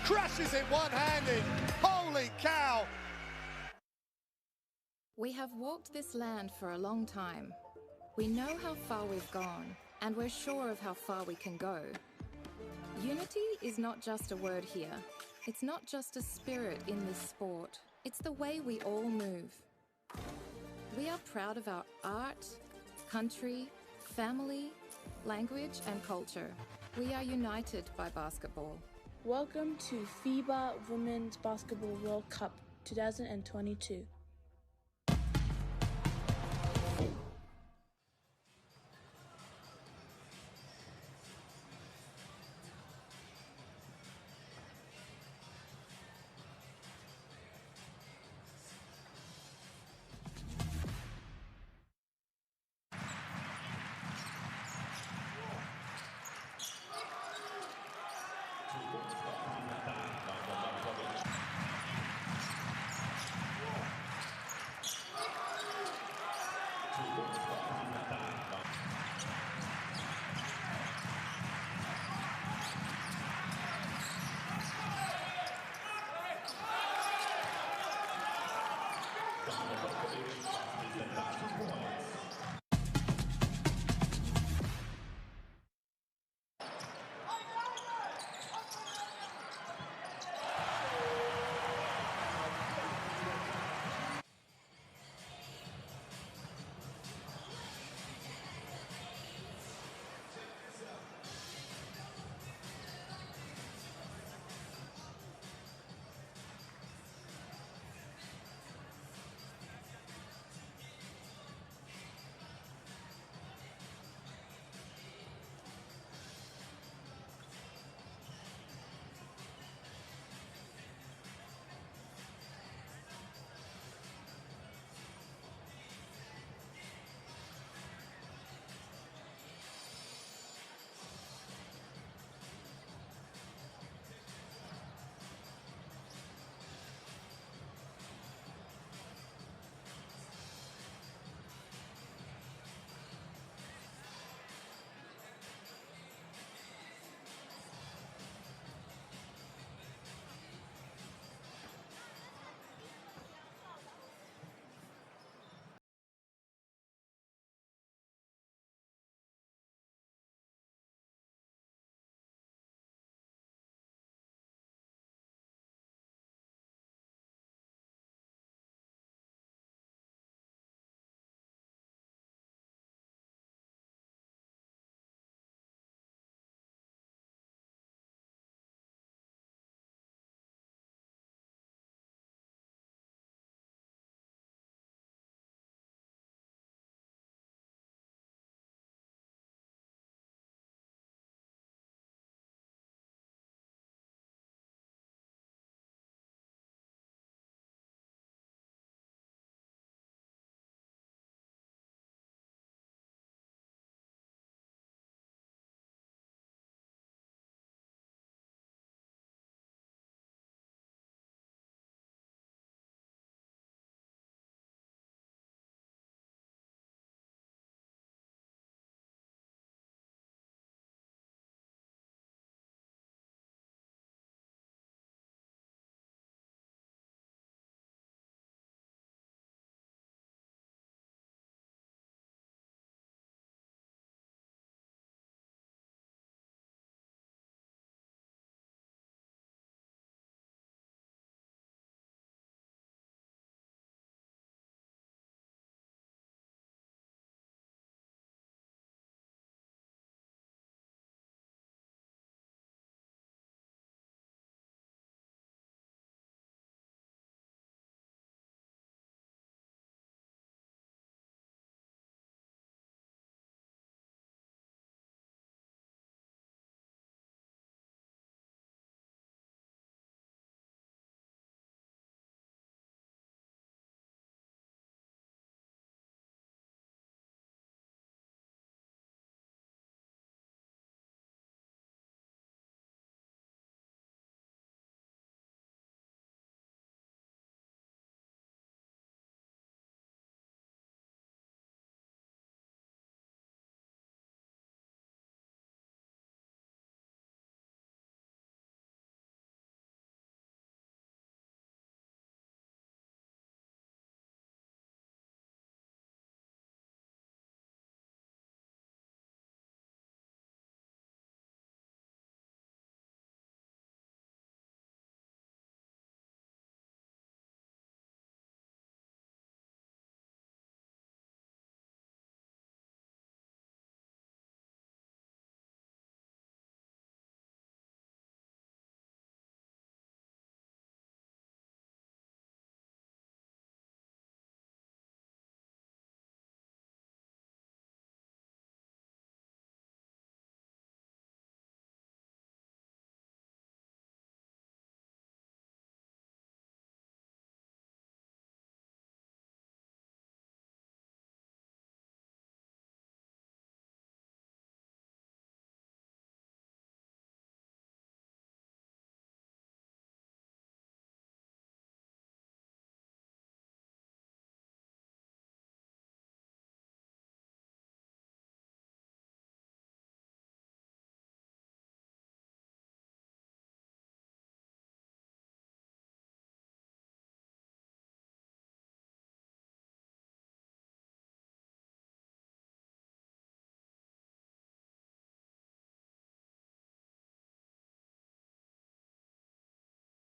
Speaker 5: Crashes it one-handed. Holy cow.
Speaker 8: We have walked this land for a long time. We know how far we've gone, and we're sure of how far we can go. Unity is not just a word here. It's not just a spirit in this sport. It's the way we all move. We are proud of our art, country, family, language, and culture. We are united by basketball.
Speaker 9: Welcome to FIBA Women's Basketball World Cup 2022.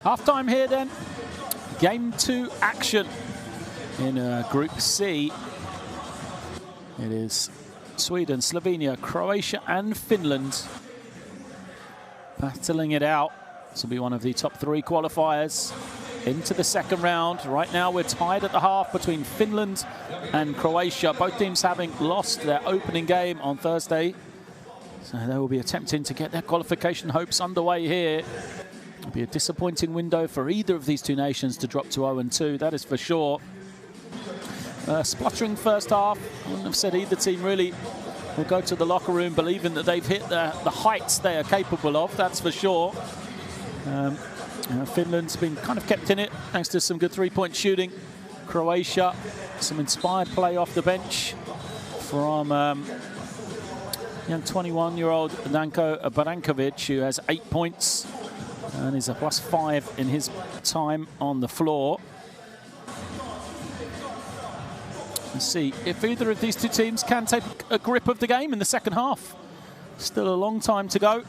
Speaker 1: Half-time here then. Game 2 action in Group C. It is Sweden, Slovenia, Croatia and Finland battling it out to be one of the top 3 qualifiers into the second round. Right now we're tied at the half between Finland and Croatia, both teams having lost their opening game on Thursday. So they will be attempting to get their qualification hopes underway here. It'll be a disappointing window for either of these two nations to drop to 0-2, that is for sure. Spluttering first half. I wouldn't have said either team really will go to the locker room believing that they've hit the heights they are capable of, that's for sure. Finland's been kind of kept in it thanks to some good three-point shooting. Croatia, some inspired play off the bench from young 21-year-old Danko Barankovic, who has 8 points and is a +5 in his time on the floor. Let's see if either of these two teams can take a grip of the game in the second half. Still a long time to go.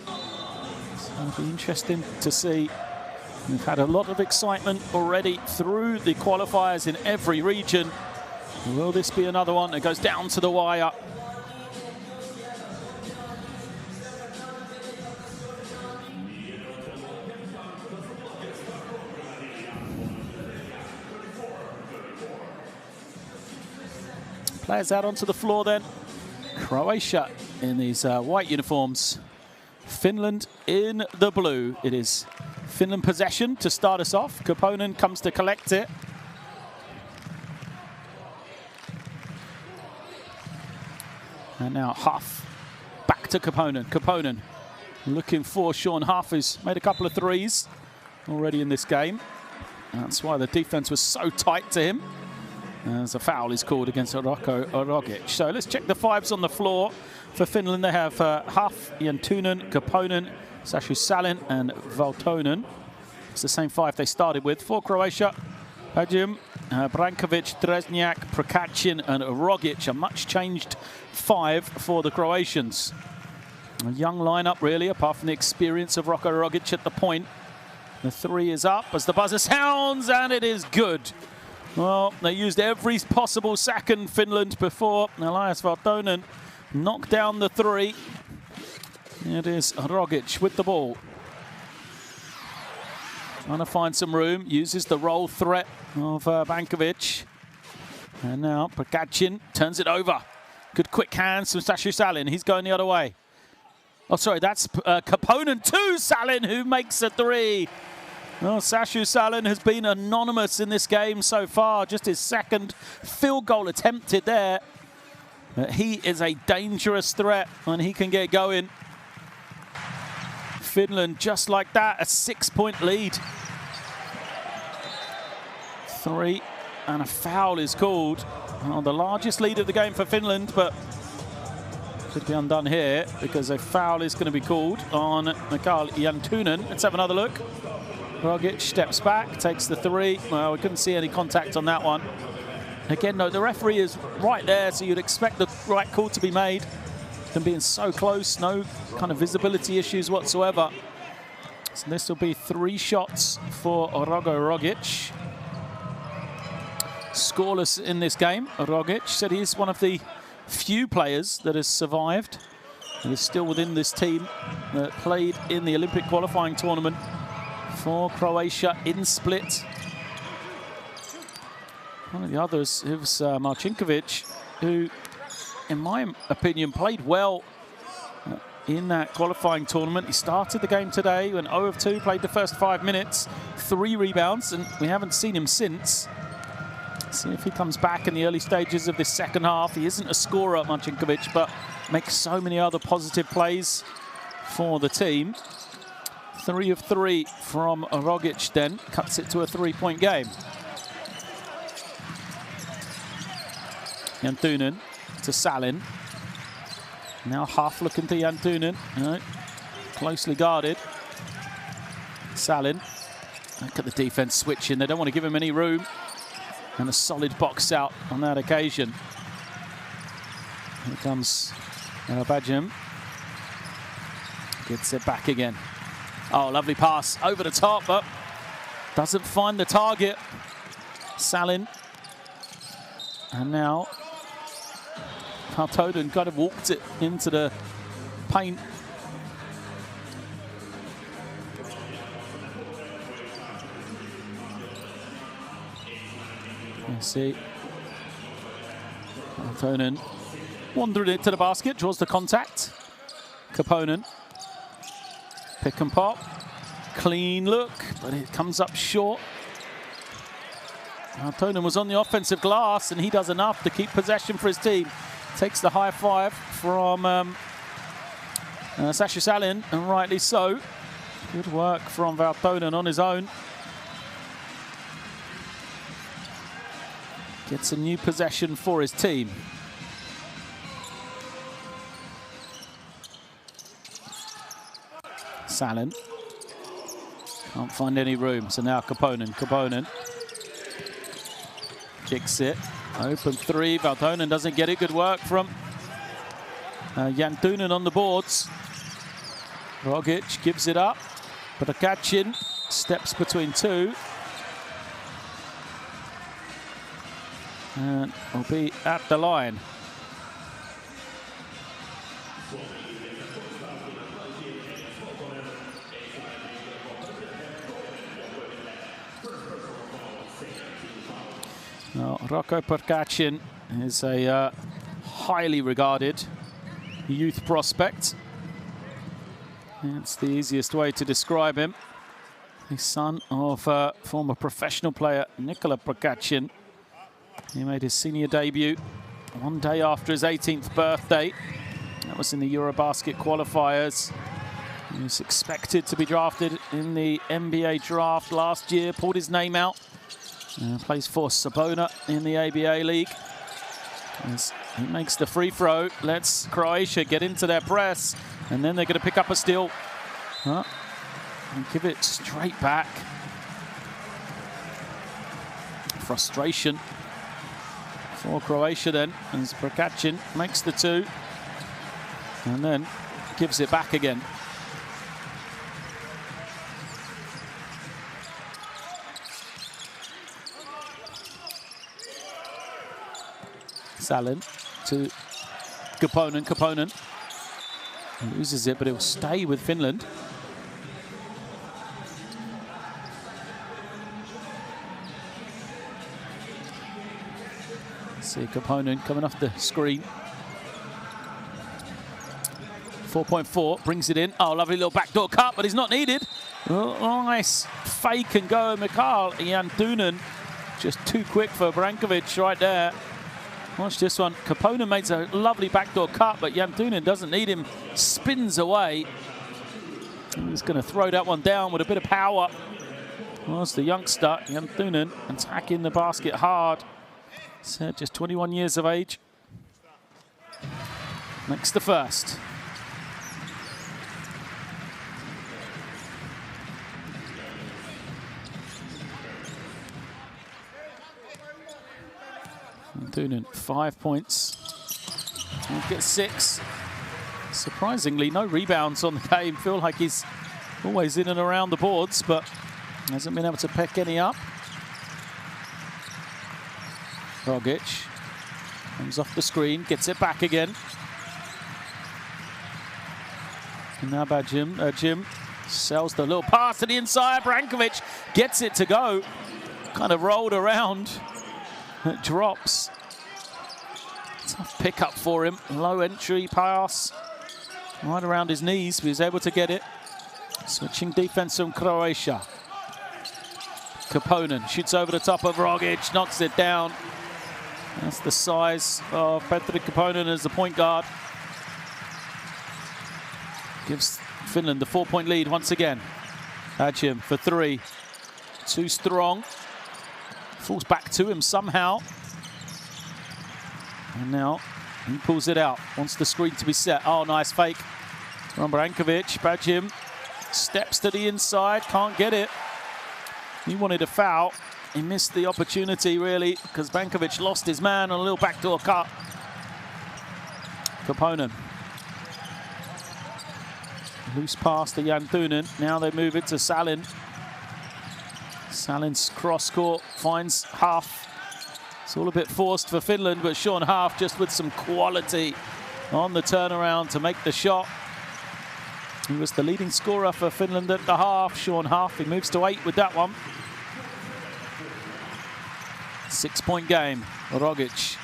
Speaker 1: So it'll be interesting to see. We've had a lot of excitement already through the qualifiers in every region. Will this be another one that goes down to the wire? Players out onto the floor then. Croatia in these white uniforms. Finland in the blue. It is Finland possession to start us off. Koponen comes to collect it. And now Huff back to Koponen. Koponen looking for Sean Huff, who's made a couple of threes already in this game. That's why the defense was so tight to him. As a foul is called against Rocco Rogic. So let's check the fives on the floor. For Finland, they have Huff, Jantunen, Koponen, Sashu Salin and Valtonen. It's the same 5 they started with. For Croatia, Pajum, Brankovic, Dresniak, Prokacin and Rogic. A much changed 5 for the Croatians. A young lineup really, apart from the experience of Rocco Rogic at the point. The 3 is up as the buzzer sounds and it is good. Well, they used every possible second, Finland, before Elias Valtonen knocked down the 3. It is Rogic with the ball. Trying to find some room, uses the roll threat of Bankovic. And now Prokacin turns it over. Good quick hands from Sashu Salin. He's going the other way. Oh, sorry, that's Koponen to Salin, who makes a 3. Well, Sashu Salin has been anonymous in this game so far. Just his second field goal attempted there. But he is a dangerous threat when he can get going. Finland, just like that, a 6-point lead. 3 and a foul is called. Well, the largest lead of the game for Finland, but could be undone here because a foul is going to be called on Mikael Jantunen. Let's have another look. Rogic steps back, takes the 3. Well, we couldn't see any contact on that one. Again, no, the referee is right there, so you'd expect the right call to be made. Them being so close, no kind of visibility issues whatsoever. So this will be 3 shots for Rocco Rogic. Scoreless in this game. Rogic said he's one of the few players that has survived and is still within this team that played in the Olympic qualifying tournament for Croatia in Split. One of the others is Marcinkovic, who, in my opinion, played well in that qualifying tournament. He started the game today, went 0 of 2, played the first 5 minutes, 3 rebounds, and we haven't seen him since. See if he comes back in the early stages of this second half. He isn't a scorer, Marcinkovic, but makes so many other positive plays for the team. 3 of 3 from Rogic then, cuts it to a 3-point game. Jantunen to Salin. Now Huff looking to Jantunen. Closely guarded. Salin. Look at the defense switching. They don't want to give him any room. And a solid box out on that occasion. Here comes Bajim. Gets it back again. Oh, lovely pass over the top, but doesn't find the target. Salin. And now Valtonen kind of walked it into the paint. You see Valtonen wandering it to the basket, draws the contact. Koponen. Pick and pop. Clean look, but it comes up short. Valtonen was on the offensive glass, and he does enough to keep possession for his team. Takes the high five from Sasha Salin, and rightly so. Good work from Valtonen on his own. Gets a new possession for his team. Salin. Can't find any room, so now Koponen. Kicks it. Open three. Valtonen doesn't get it. Good work from Jantunen on the boards. Rogic gives it up. Prokachin steps between two. And will be at the line. Now, Rocco Prokachin is a highly regarded youth prospect. It's the easiest way to describe him. The son of former professional player Nikola Prokachin. He made his senior debut one day after his 18th birthday. That was in the Eurobasket qualifiers. He was expected to be drafted in the NBA draft last year, pulled his name out. Plays for Sabona in the ABA League. As he makes the free throw, lets Croatia get into their press, and then they're going to pick up a steal. And give it straight back. Frustration for Croatia then, as Prokachin makes the two, and then gives it back again. Salin to Koponen. Loses it, but it will stay with Finland. See Koponen coming off the screen. 4.4 brings it in. Oh, lovely little backdoor cut, but he's not needed. Oh, nice fake and go, Mikael Jantunen. Just too quick for Brankovic right there. Watch this one. Koponen makes a lovely backdoor cut, but Jantunen doesn't need him. Spins away. He's going to throw that one down with a bit of power. Was the youngster, Jantunen, attacking the basket hard. So just 21 years of age. Makes the first. Jantunen, 5 points. He'll get 6. Surprisingly, no rebounds on the game. Feel like he's always in and around the boards, but hasn't been able to pick any up. Rogic comes off the screen, gets it back again. And now by Jim sells the little pass to the inside. Brankovic gets it to go. Kind of rolled around. It drops. Tough pickup for him. Low entry pass. Right around his knees, but he was able to get it. Switching defense from Croatia. Koponen shoots over the top of Rogic, knocks it down. That's the size of Petri Koponen as the point guard. Gives Finland the 4-point lead once again. Ajim for 3. Too strong. Falls back to him somehow. And now he pulls it out. Wants the screen to be set. Oh, nice fake from Brankovic. Bajim steps to the inside. Can't get it. He wanted a foul. He missed the opportunity, really, because Brankovic lost his man on a little backdoor cut. Koponen. Loose pass to Jan Thunen. Now they move it to Salin. Salin's cross court finds Huff. It's all a bit forced for Finland, but Sean Huff just with some quality on the turnaround to make the shot. He was the leading scorer for Finland at the half. Sean Huff, he moves to 8 with that one. 6-point game. Rogic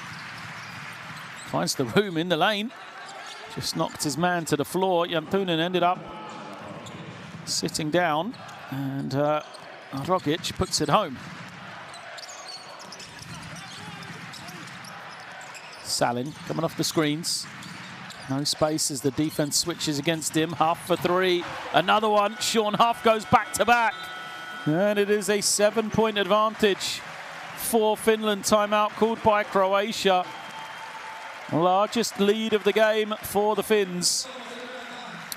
Speaker 1: finds the room in the lane. Just knocked his man to the floor. Jan Thunen ended up sitting down, and Rogic puts it home. Salin coming off the screens. No space as the defense switches against him. Huff for 3. Another one. Sean Huff goes back to back. And it is a 7-point advantage for Finland. Timeout called by Croatia. Largest lead of the game for the Finns.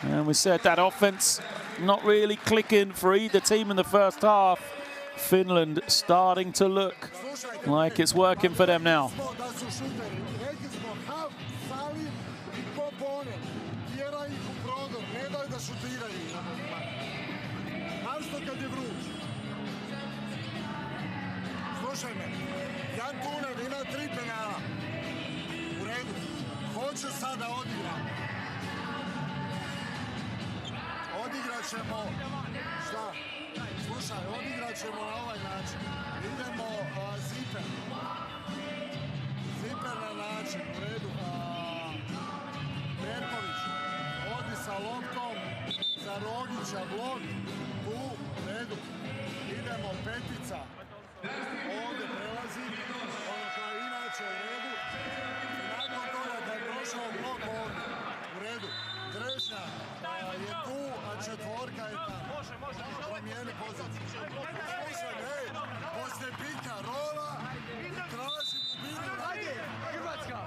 Speaker 1: And we said that offense not really clicking for either team in the first half. Finland starting to look like it's working for them now.
Speaker 5: Jan Thunen ima 3 penala. U redu. Hoće sada odigra. Odigrat ćemo. Šta? Slušaj, odigrat ćemo na ovaj način. Idemo Ziper. Ziper na način. U redu. Perković. Odi sa loptom. Za Rogića blok. Tu. U redu. Idemo petica. Ovdje prelazi, ono kao inače u redu. I nakon toga da je prošao blok ovdje, u redu. Trešnja je tu, a četvorka je tamo. Promijeni poziciju. Slušaj, hej, poslije pika rola, traži dubinu radi. Hrvatska!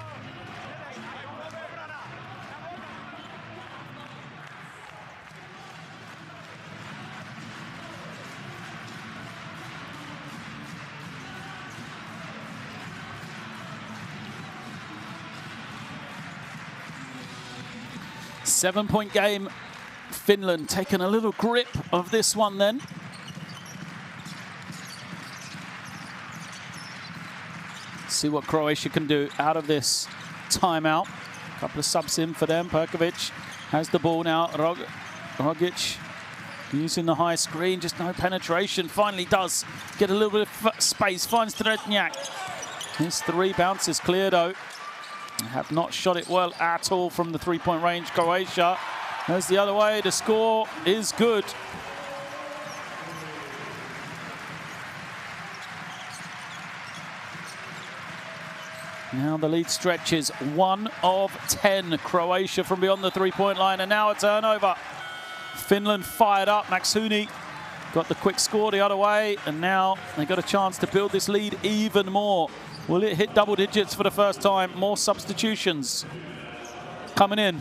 Speaker 1: 7-point game. Finland taking a little grip of this one then. See what Croatia can do out of this timeout. A couple of subs in for them. Perkovic has the ball now. Rogic using the high screen, just no penetration. Finally does get a little bit of space. Finds Tretniak. His 3 bounces clear though. Have not shot it well at all from the 3-point range. Croatia goes the other way. The score is good. Now the lead stretches 1 of 10. Croatia from beyond the 3-point line, and now a turnover. Finland fired up. Maxuni got the quick score the other way, and now they got a chance to build this lead even more. Will it hit double digits for the first time? More substitutions coming in.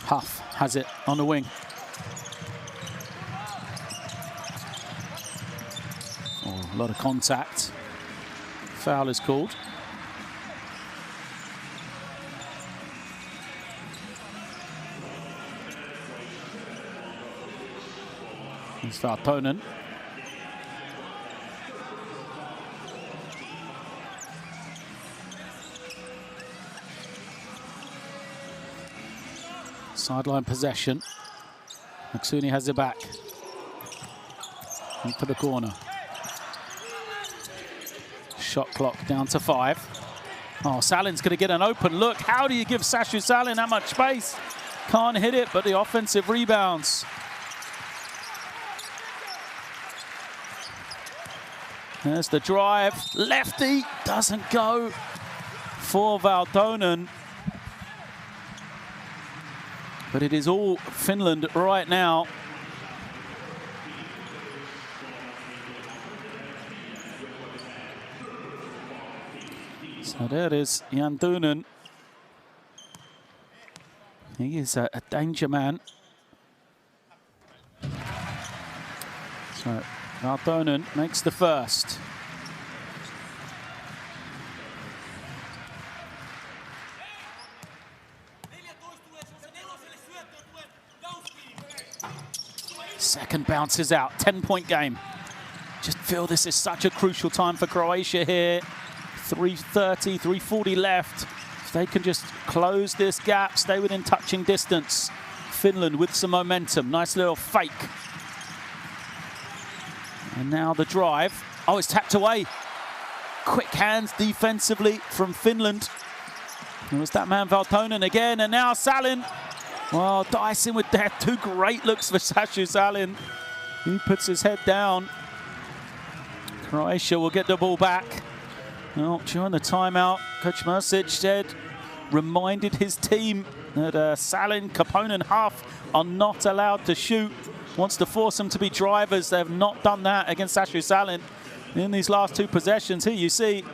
Speaker 1: Huff has it on the wing. Oh, a lot of contact. Foul is called. It's our opponent. Sideline possession. Maxuni has it back. Into the corner. Shot clock down to 5. Oh, Salin's going to get an open look. How do you give Sashu Salin that much space? Can't hit it, but the offensive rebounds. There's the drive. Lefty doesn't go for Valtonen. But it is all Finland right now. So there is Jan Thunen. He is a danger man So Valtonen makes the first. Second bounces out, 10-point game. Just feel this is such a crucial time for Croatia here. 3:30, 3:40 left. If they can just close this gap, stay within touching distance. Finland with some momentum. Nice little fake. And now the drive. Oh, it's tapped away. Quick hands defensively from Finland. It was that man Valtonen again, and now Salin. Well, dicing with that. Two great looks for Sashu Salin. He puts his head down. Croatia will get the ball back. Well, during the timeout, Coach Mrsic said, reminded his team that Salin, Kaponen, Huff are not allowed to shoot. Wants to force them to be drivers. They have not done that against Sashu Salin in these last two possessions. Here you see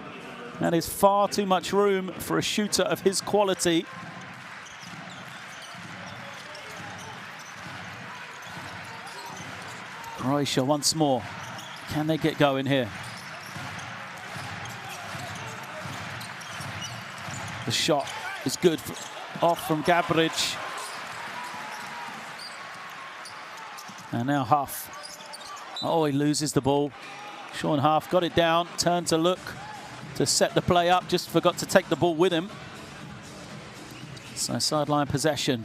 Speaker 1: that is far too much room for a shooter of his quality. Croatia once more. Can they get going here? The shot is good off from Gabric. And now Huff. Oh, he loses the ball. Sean Huff got it down, turned to look to set the play up, just forgot to take the ball with him. So sideline possession.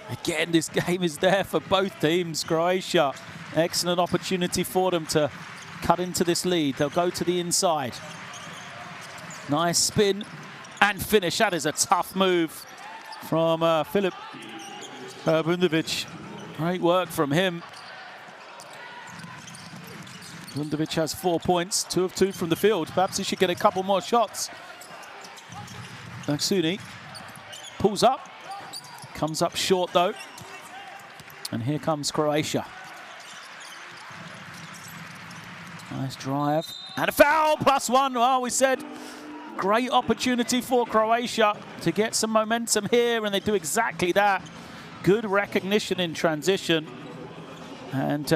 Speaker 1: Again, this game is there for both teams. Croatia, excellent opportunity for them to cut into this lead. They'll go to the inside. Nice spin and finish. That is a tough move from Filip Bundovic. Great work from him. Bundovic has 4 points, 2 of 2 from the field. Perhaps he should get a couple more shots. Maksuni pulls up, comes up short though. And here comes Croatia. Nice drive. And a foul, +1. Well, we said great opportunity for Croatia to get some momentum here, and they do exactly that. Good recognition in transition. And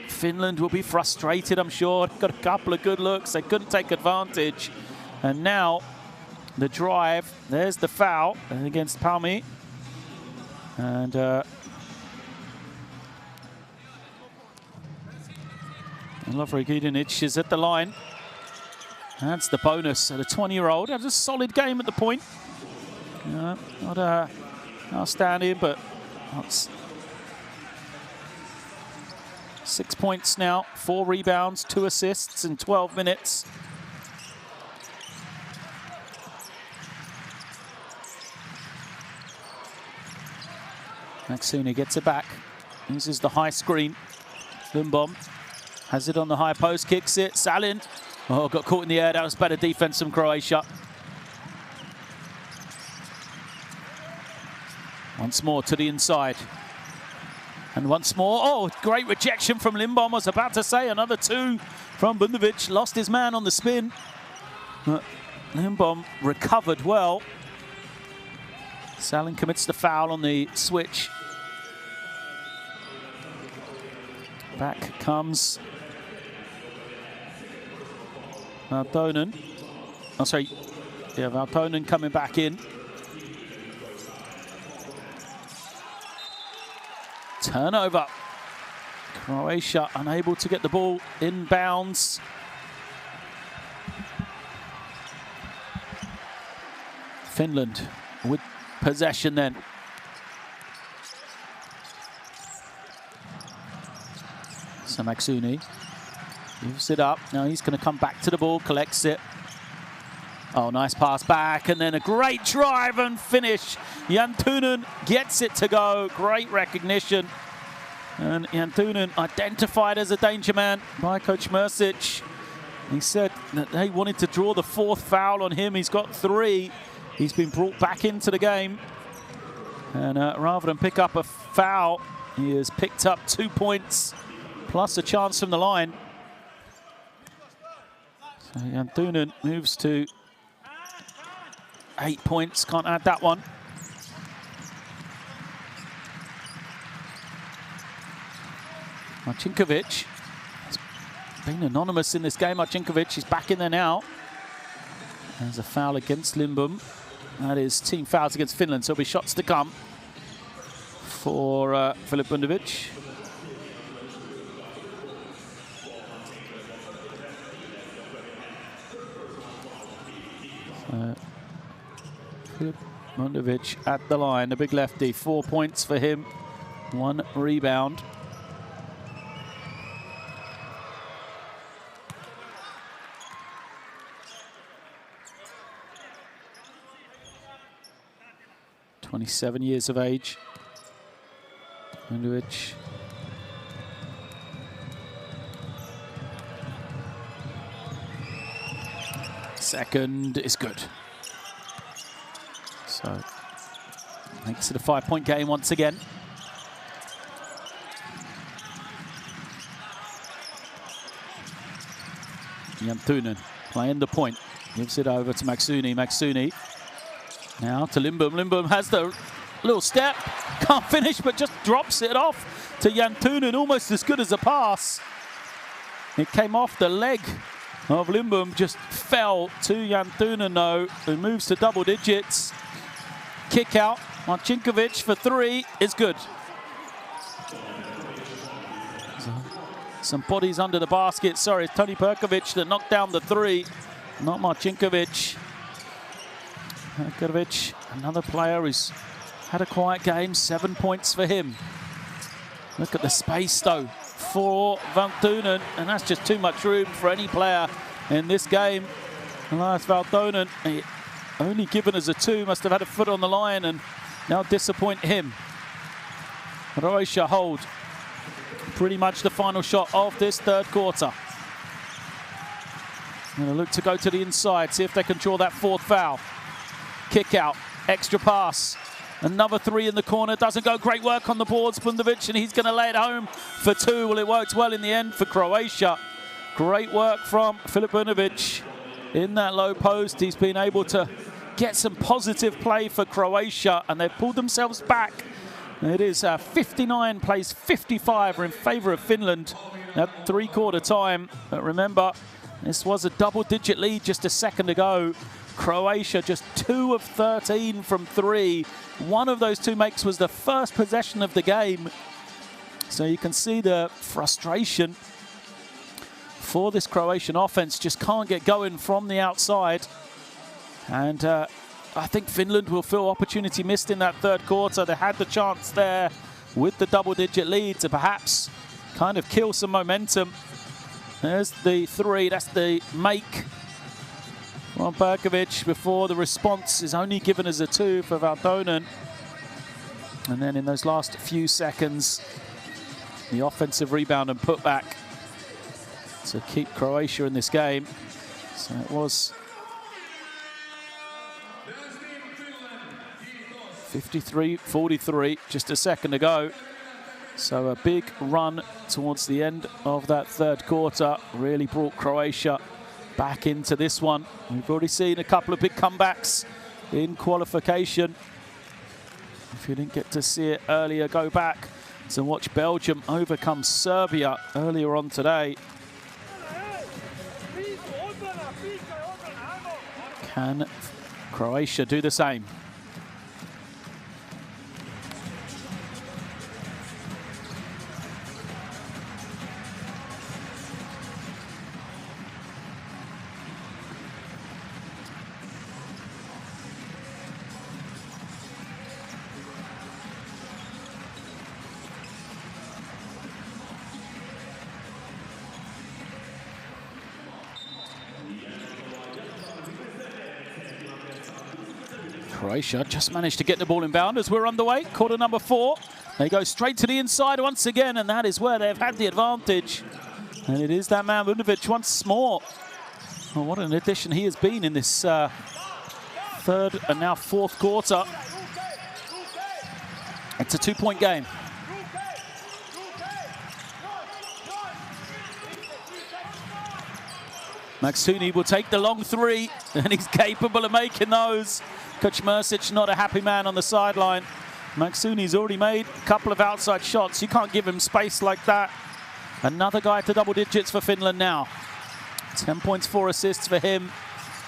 Speaker 1: Finland will be frustrated, I'm sure. Got a couple of good looks. They couldn't take advantage. And now the drive. There's the foul against Palmi. And Lovre Gudinic is at the line. That's the bonus. So the 20-year-old has a solid game at the point. Not outstanding, but that's 6 points now, 4 rebounds, 2 assists in 12 minutes. Maksuni gets it back, uses the high screen. Lindbom has it on the high post, kicks it. Salin, oh, got caught in the air. That was better defense from Croatia. Once more to the inside. And once more, oh, great rejection from Lindbom. I was about to say another 2 from Bundovic. Lost his man on the spin. But Lindbom recovered well. Salin commits the foul on the switch. Back comes Valtonen. Oh, sorry. Yeah, Valtonen coming back in. Turnover. Croatia unable to get the ball inbounds. Finland with possession then. So Maksuni gives it up. Now he's going to come back to the ball, collects it. Oh, nice pass back, and then a great drive and finish. Jantunen gets it to go. Great recognition. And Jantunen identified as a danger man by Coach Mrsic. He said that they wanted to draw the 4th foul on him. He's got 3. He's been brought back into the game. And rather than pick up a foul, he has picked up 2 points, plus a chance from the line. So Jantunen moves to 8 points, can't add that one. Marcinkovic been anonymous in this game. Marcinkovic is back in there now. There's a foul against Lindbom. That is team fouls against Finland, so there'll be shots to come for Filip Bundovic. Filip Bundovic at the line, the big lefty. 4 points for him, 1 rebound. (27 years of age). Bundovic. Second is good. So makes it a 5-point game once again. Jänttunen playing the point. Gives it over to Maksuni. Maksuni now to Lindbom. Lindbom has the little step. Can't finish, but just drops it off to Jänttunen. Almost as good as a pass. It came off the leg of Lindbom. Just fell to Jänttunen, though, who moves to double digits. Kick out. Marcinkovic for 3 is good. So, some bodies under the basket. Sorry, it's Toni Perkovic that knocked down the 3, not Marcinkovic. Perkovic, another player who's had a quiet game. 7 points for him. Look at the space, though, for Jänttunen, and that's just too much room for any player in this game. Elias Jänttunen, only given as a 2, must have had a foot on the line and now disappoint him. Croatia hold pretty much the final shot of this third quarter. Going to look to go to the inside, see if they can draw that 4th foul. Kick out, extra pass. Another 3 in the corner, doesn't go. Great work on the boards, Bundovic, and he's going to lay it home for 2. Well, it worked well in the end for Croatia. Great work from Filip Bundovic in that low post. He's been able to get some positive play for Croatia, and they've pulled themselves back. It is 59 plays 55 are in favour of Finland at 3/4 time. But remember, this was a double-digit lead just a second ago. Croatia just 2 of 13 from 3. One of those 2 makes was the first possession of the game. So you can see the frustration for this Croatian offense. Just can't get going from the outside. And I think Finland will feel opportunity missed in that third quarter. They had the chance there with the double-digit lead to perhaps kind of kill some momentum. There's the 3, that's the make from Perkovic before the response is only given as a 2 for Jänttunen. And then in those last few seconds, the offensive rebound and putback to keep Croatia in this game. So it was 53-43 just a second ago. So a big run towards the end of that third quarter really brought Croatia back into this one. We've already seen a couple of big comebacks in qualification. If you didn't get to see it earlier, go back to watch Belgium overcome Serbia earlier on today. Can Croatia do the same? Croatia just managed to get the ball inbound as we're underway. Quarter number 4. They go straight to the inside once again, and that is where they've had the advantage. And it is that man, Bundovic, once more. Oh, what an addition he has been in this third and now fourth quarter. It's a 2-point game. Maksuni will take the long 3, and he's capable of making those. Kaczmarzyk not a happy man on the sideline. Maksuni's already made a couple of outside shots. You can't give him space like that. Another guy to double digits for Finland now. 10 points, 4 assists for him.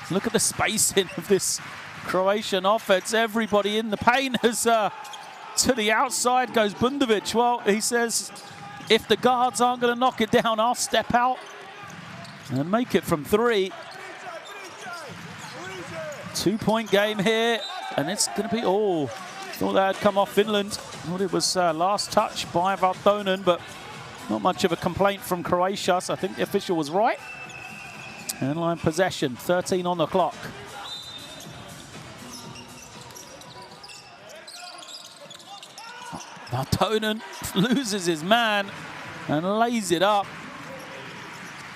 Speaker 1: Look at the spacing of this Croatian offense. Everybody in the paint has to the outside goes Bundovic. Well, he says, if the guards aren't going to knock it down, I'll step out and make it from 3. 2-point game here, and it's going to be all. Thought that had come off Finland. Thought it was last touch by Valtonen, but not much of a complaint from Croatia, so I think the official was right. And line possession, 13 on the clock. Valtonen loses his man and lays it up.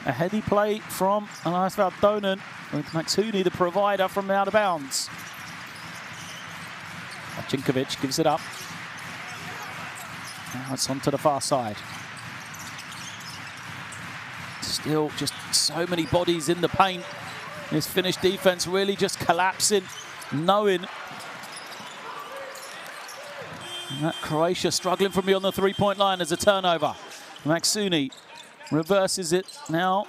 Speaker 1: A heady play from Elias Valtonen with Maksuni, the provider, from out of bounds. Cinkovic gives it up. Now it's onto the far side. Still just so many bodies in the paint. This Finnish defense really just collapsing, knowing that Croatia struggling from beyond the 3-point line as a turnover. Maksuni reverses it now.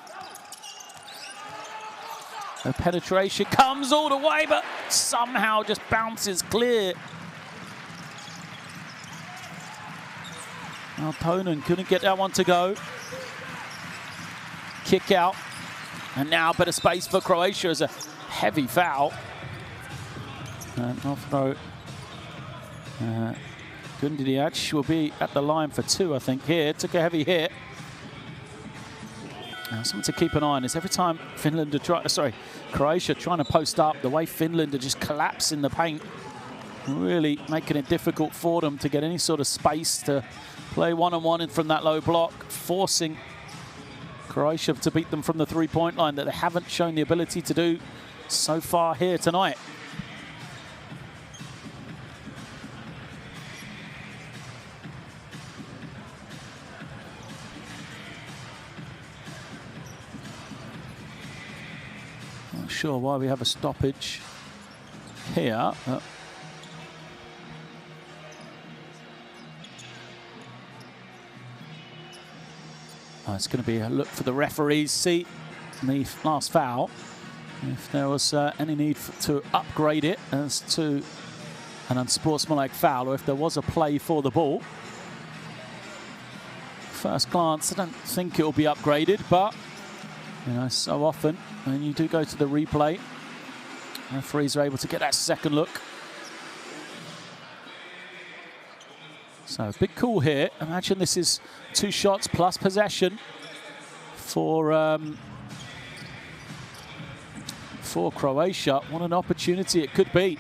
Speaker 1: The penetration comes all the way, but somehow just bounces clear. Valtonen couldn't get that one to go. Kick out. And now better space for Croatia as a heavy foul. And off throw. Gundidiac will be at the line for 2, I think, here. Took a heavy hit. Now, something to keep an eye on is every time Croatia trying to post up, the way Finland are just collapsing the paint, really making it difficult for them to get any sort of space to play one-on-one in from that low block, forcing Croatia to beat them from the 3-point line that they haven't shown the ability to do so far here tonight. Not sure why we have a stoppage here. It's going to be a look for the referee's seat in the last foul. If there was any need to upgrade it as to an unsportsmanlike foul, or if there was a play for the ball. First glance, I don't think it will be upgraded, but you know, so often when you do go to the replay, referees are able to get that second look. So big call here. Imagine this is 2 shots plus possession for Croatia. What an opportunity it could be.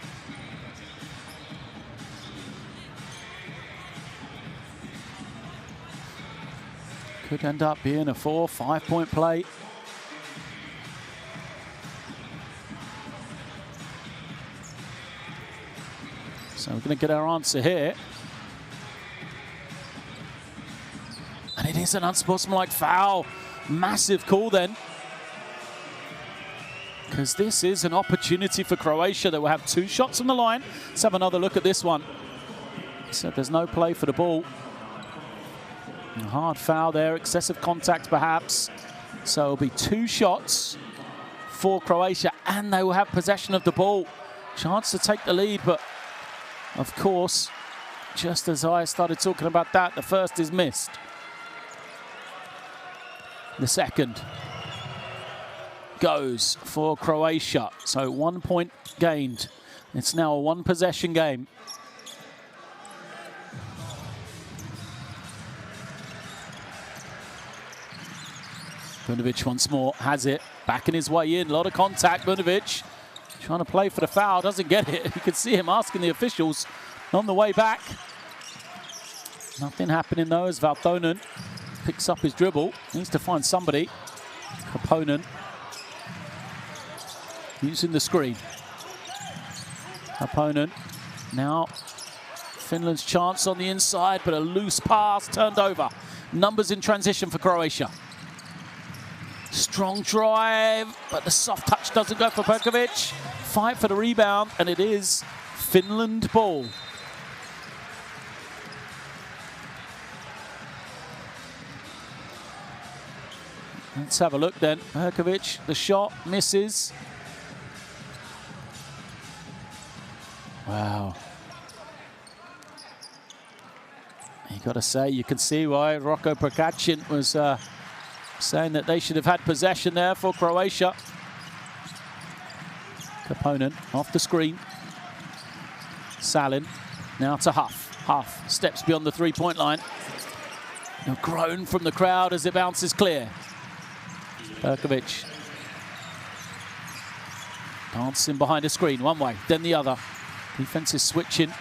Speaker 1: Could end up being a 4-5 point play. So we're going to get our answer here. And it is an unsportsmanlike foul. Massive call then. Because this is an opportunity for Croatia. They will have 2 shots on the line. Let's have another look at this one. So there's no play for the ball. A hard foul there, excessive contact perhaps. So it'll be 2 shots for Croatia, and they will have possession of the ball. Chance to take the lead, but of course, just as I started talking about that, the first is missed. The second goes for Croatia. So 1 point gained. It's now a 1 possession game. Bundovic once more has it, backing his way in, a lot of contact. Bundovic trying to play for the foul, doesn't get it. You can see him asking the officials on the way back. Nothing happening though as Valtonen picks up his dribble. Needs to find somebody. Opponent using the screen. Opponent now Finland's chance on the inside, but a loose pass turned over. Numbers in transition for Croatia. Strong drive, but the soft touch doesn't go for Perkovic. Fight for the rebound, and it is Finland ball. Let's have a look then. Perkovic, the shot misses. Wow. You got to say, you can see why Rocco Prokacin was saying that they should have had possession there for Croatia. Opponent off the screen. Salin now to Huff. Huff steps beyond the three-point line. A groan from the crowd as it bounces clear. Perkovic dancing behind a screen, one way, then the other. Defense is switching.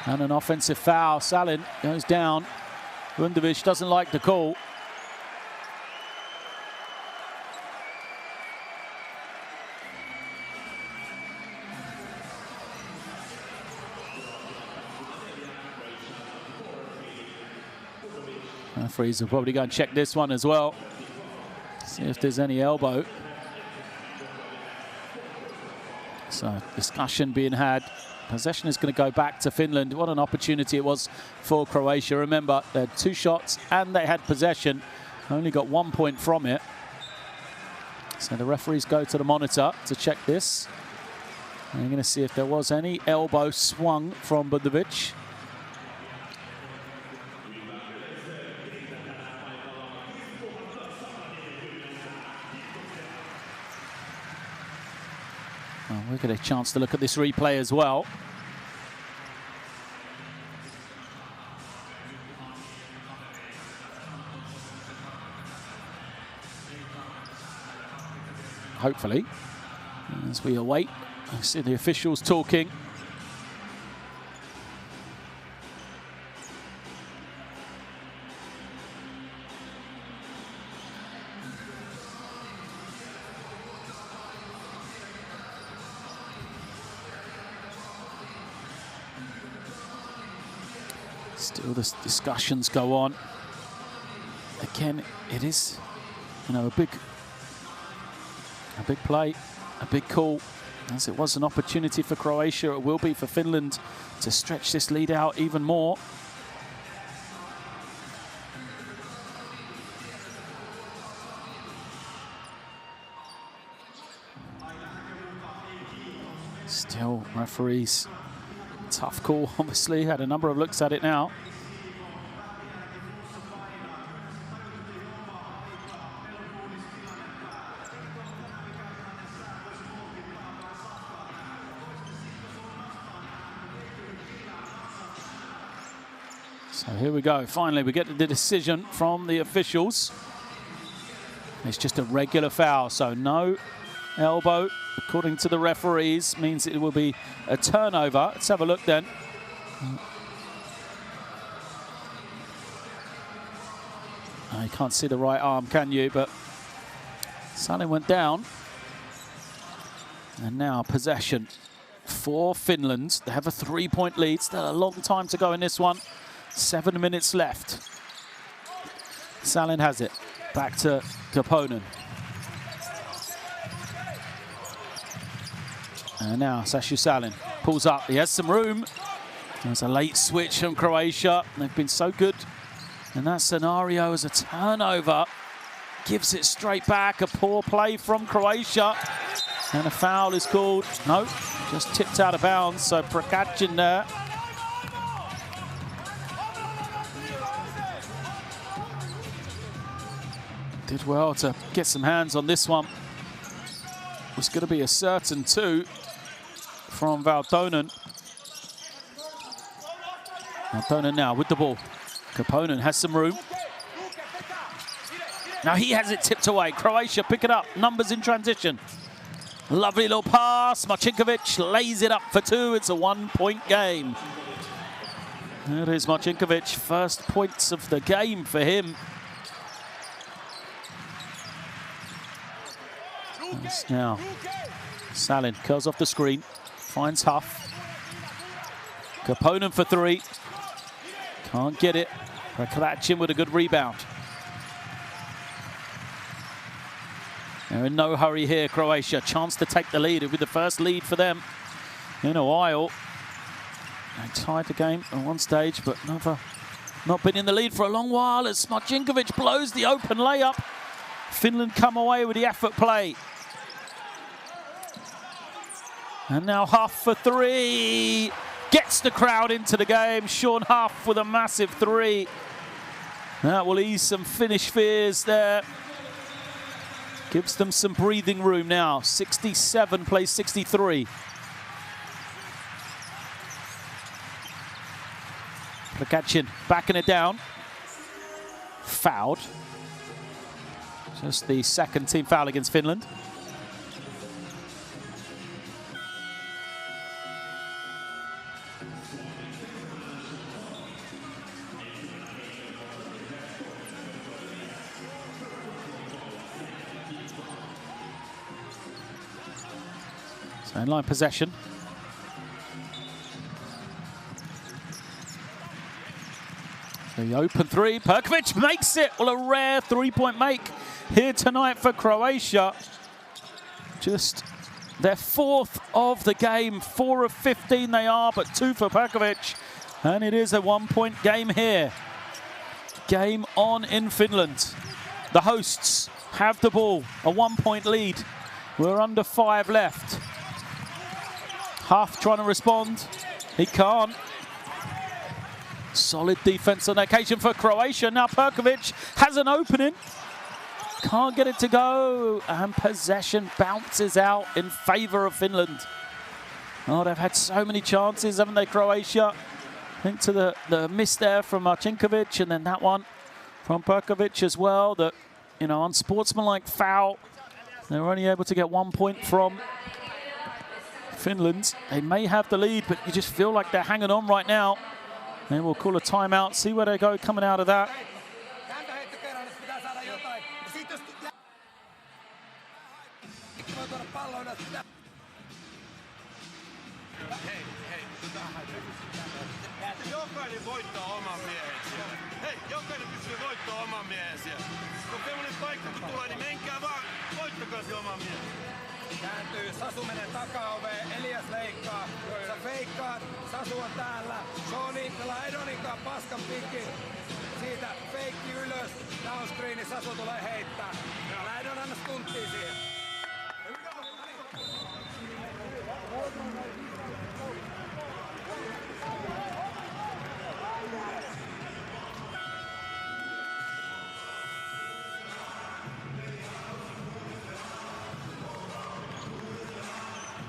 Speaker 1: And an offensive foul. Salin goes down. Bundovic doesn't like the call. Referees will probably go and check this one as well. See if there's any elbow. So discussion being had. Possession is going to go back to Finland. What an opportunity it was for Croatia. Remember, they had 2 shots and they had possession. Only got 1 point from it. So the referees go to the monitor to check this. And you're going to see if there was any elbow swung from Bundovic. Well, we'll get a chance to look at this replay as well. Hopefully, as we await, I see the officials talking. Still, the discussions go on. Again, it is, you know, a big play, a big call. As it was an opportunity for Croatia, it will be for Finland to stretch this lead out even more. Still, referees. Tough call, obviously. Had a number of looks at it now. So here we go. Finally, we get the decision from the officials. It's just a regular foul, so no elbow, according to the referees, means it will be a turnover. Let's have a look then. Oh, you can't see the right arm, can you? But Salin went down. And now possession for Finland. They have a 3-point lead. Still a long time to go in this one. 7 minutes left. Salin has it. Back to Koponen. And now Sashu Salin pulls up. He has some room. There's a late switch from Croatia. They've been so good in that scenario as a turnover. Gives it straight back. A poor play from Croatia. And a foul is called. No, just tipped out of bounds. So Prokacin there. Did well to get some hands on this one. It was going to be a certain 2 from Valtonen. Valtonen now with the ball. Koponen has some room. Now he has it tipped away. Croatia pick it up. Numbers in transition. Lovely little pass. Marcinkovic lays it up for 2. It's a 1-point game. There is Marcinkovic. First points of the game for him. Now, Salin curls off the screen, finds Huff. Koponen for 3. Can't get it. Prokacin with a good rebound. They're in no hurry here, Croatia. Chance to take the lead. It'll be the first lead for them in a while. They tied the game at one stage, but not been in the lead for a long while as Marcinkovic blows the open layup. Finland come away with the effort play. And now Huff for three. Gets the crowd into the game. Sean Huff with a massive three. That will ease some Finnish fears there. Gives them some breathing room now. 67 plays 63. Prokachin backing it down. Fouled. Just the second team foul against Finland. So in-line possession. The open three, Perkovic makes it. Well, a rare three-point make here tonight for Croatia. Just their fourth of the game. 4 of 15 they are, but 2 for Perkovic. And it is a one-point game here. Game on in Finland. The hosts have the ball, a one-point lead. We're under 5 left. Huff trying to respond. He can't. Solid defense on occasion for Croatia. Now Perkovic has an opening. Can't get it to go. And possession bounces out in favor of Finland. Oh, they've had so many chances, haven't they, Croatia? I think to the miss there from Marcinkovic, and then that one from Perkovic as well. That, you know, unsportsmanlike foul. They were only able to get 1 point from Finland. They may have the lead, but you just feel like they're hanging on right now. They will call a timeout, see where they go coming out of that.
Speaker 2: Jokainen voittaa oman miehensä. Hei, jokainen pystyy voittaa oman miehensä. Kun semmoinen paikka kun tulee, niin menkää vaan, voittakaa se oman miehensä.
Speaker 10: Kääntyy, Sasu menee takaoveen, Elias leikkaa, sä feikkaat, Sasu on täällä, Soni pelaa Edonikaan paskan pikki, siitä feikki ylös, downscreeni, Sasu tulee heittää, älä Edon anna stunttia siihen.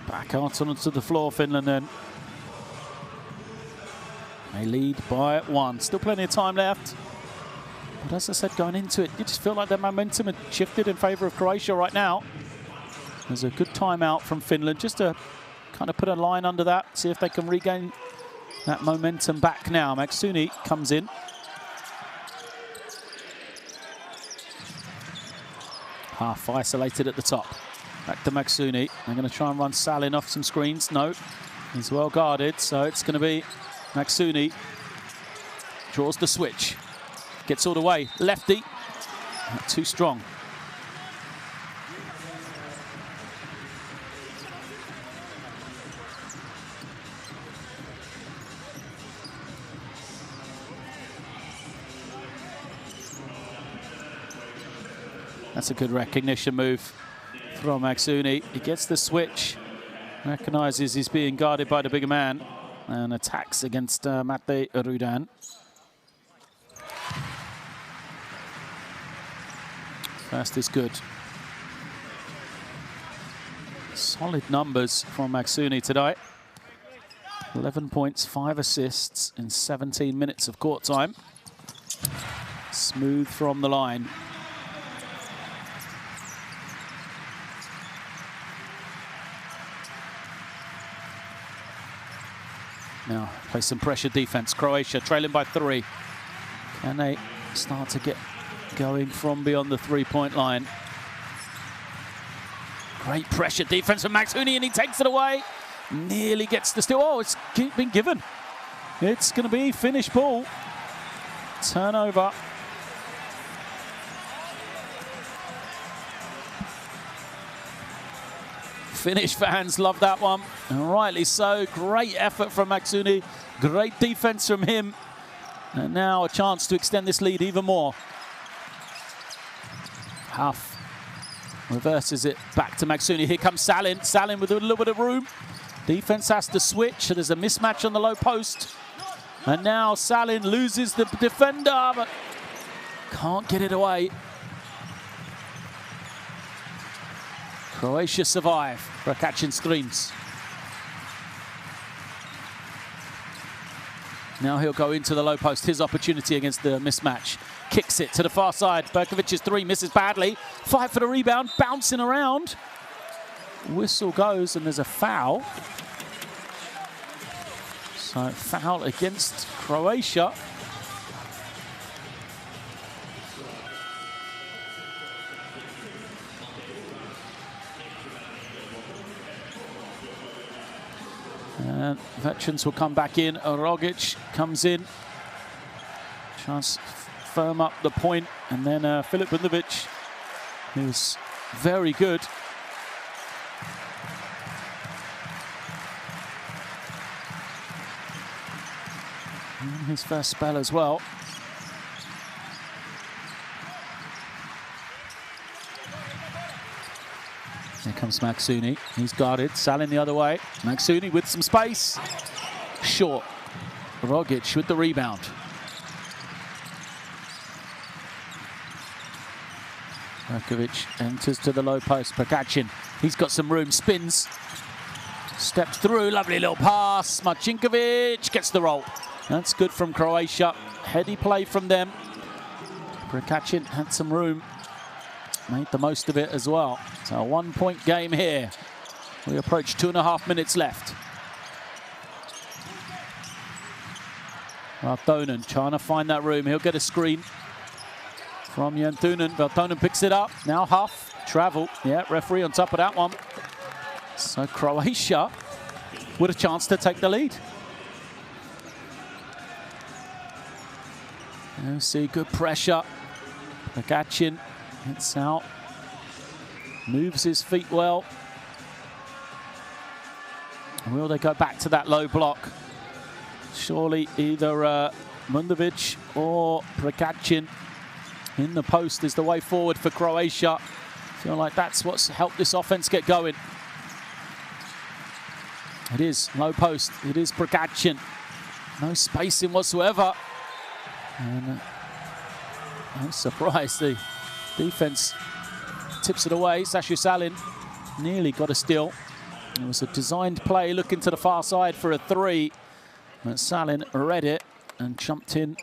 Speaker 1: Back out onto the floor, Finland then. They lead by 1. Still plenty of time left. But as I said, going into it, you just feel like their momentum had shifted in favour of Croatia right now. There's a good timeout from Finland just to kind of put a line under that, see if they can regain that momentum back now. Maksuni comes in. Half isolated at the top. Back to Maksuni. They're going to try and run Salin off some screens. No, he's well guarded, so it's going to be Maksuni. Draws the switch. Gets all the way. Lefty. Not too strong. That's a good recognition move from Maksuni. He gets the switch, recognises he's being guarded by the bigger man, and attacks against Mate Rudan. First is good. Solid numbers from Maksuni today. 11 points, 5 assists in 17 minutes of court time. Smooth from the line. Now, play some pressure defense. Croatia trailing by 3. Can they start to get going from beyond the three-point line? Great pressure defense from Maksuni, and he takes it away. Nearly gets the steal. Oh, it's been given. It's going to be Finnish ball. Turnover. Finnish fans love that one, and rightly so. Great effort from Maksuni, great defense from him, and now a chance to extend this lead even more. Huff Reverses it back to Magsuni. Here comes Salin. Salin with a little bit of room. Defense has to switch. There's a mismatch on the low post. And now Salin loses the defender, but can't get it away. Croatia survive. Prokacin screams. Now he'll go into the low post. His opportunity against the mismatch. Kicks it to the far side. Berkovic's three misses badly. Fight for the rebound. Bouncing around. Whistle goes and there's a foul. So foul against Croatia. And veterans will come back in. Rogic comes in. Tries to firm up the point. And then Filip Bundovic, who's very good. And his first spell as well. Here comes Magsuni. He's guarded. Salin the other way. Magsuni with some space. Short. Rogic with the rebound. Berkovic enters to the low post. Prokacin. He's got some room. Spins. Steps through. Lovely little pass. Marcinkovic gets the roll. That's good from Croatia. Heady play from them. Prokacin had some room. Made the most of it as well. So a 1 point game here. We approach 2.5 minutes left. Valtonen trying to find that room. He'll get a screen from Jantunen. Valtonen picks it up. Now Huff. Travel. Yeah, referee on top of that one. So Croatia with a chance to take the lead. You see good pressure. Prokacin hits out. Moves his feet well. Will they go back to that low block? Surely either Bundovic or Prokacin in the post is the way forward for Croatia. Feel like that's what's helped this offense get going. It is low post. It is Prokacin. No spacing whatsoever. And no surprise, the defense tips it away. Sashu Salin nearly got a steal. It was a designed play looking to the far side for a three. But Salin read it and jumped in.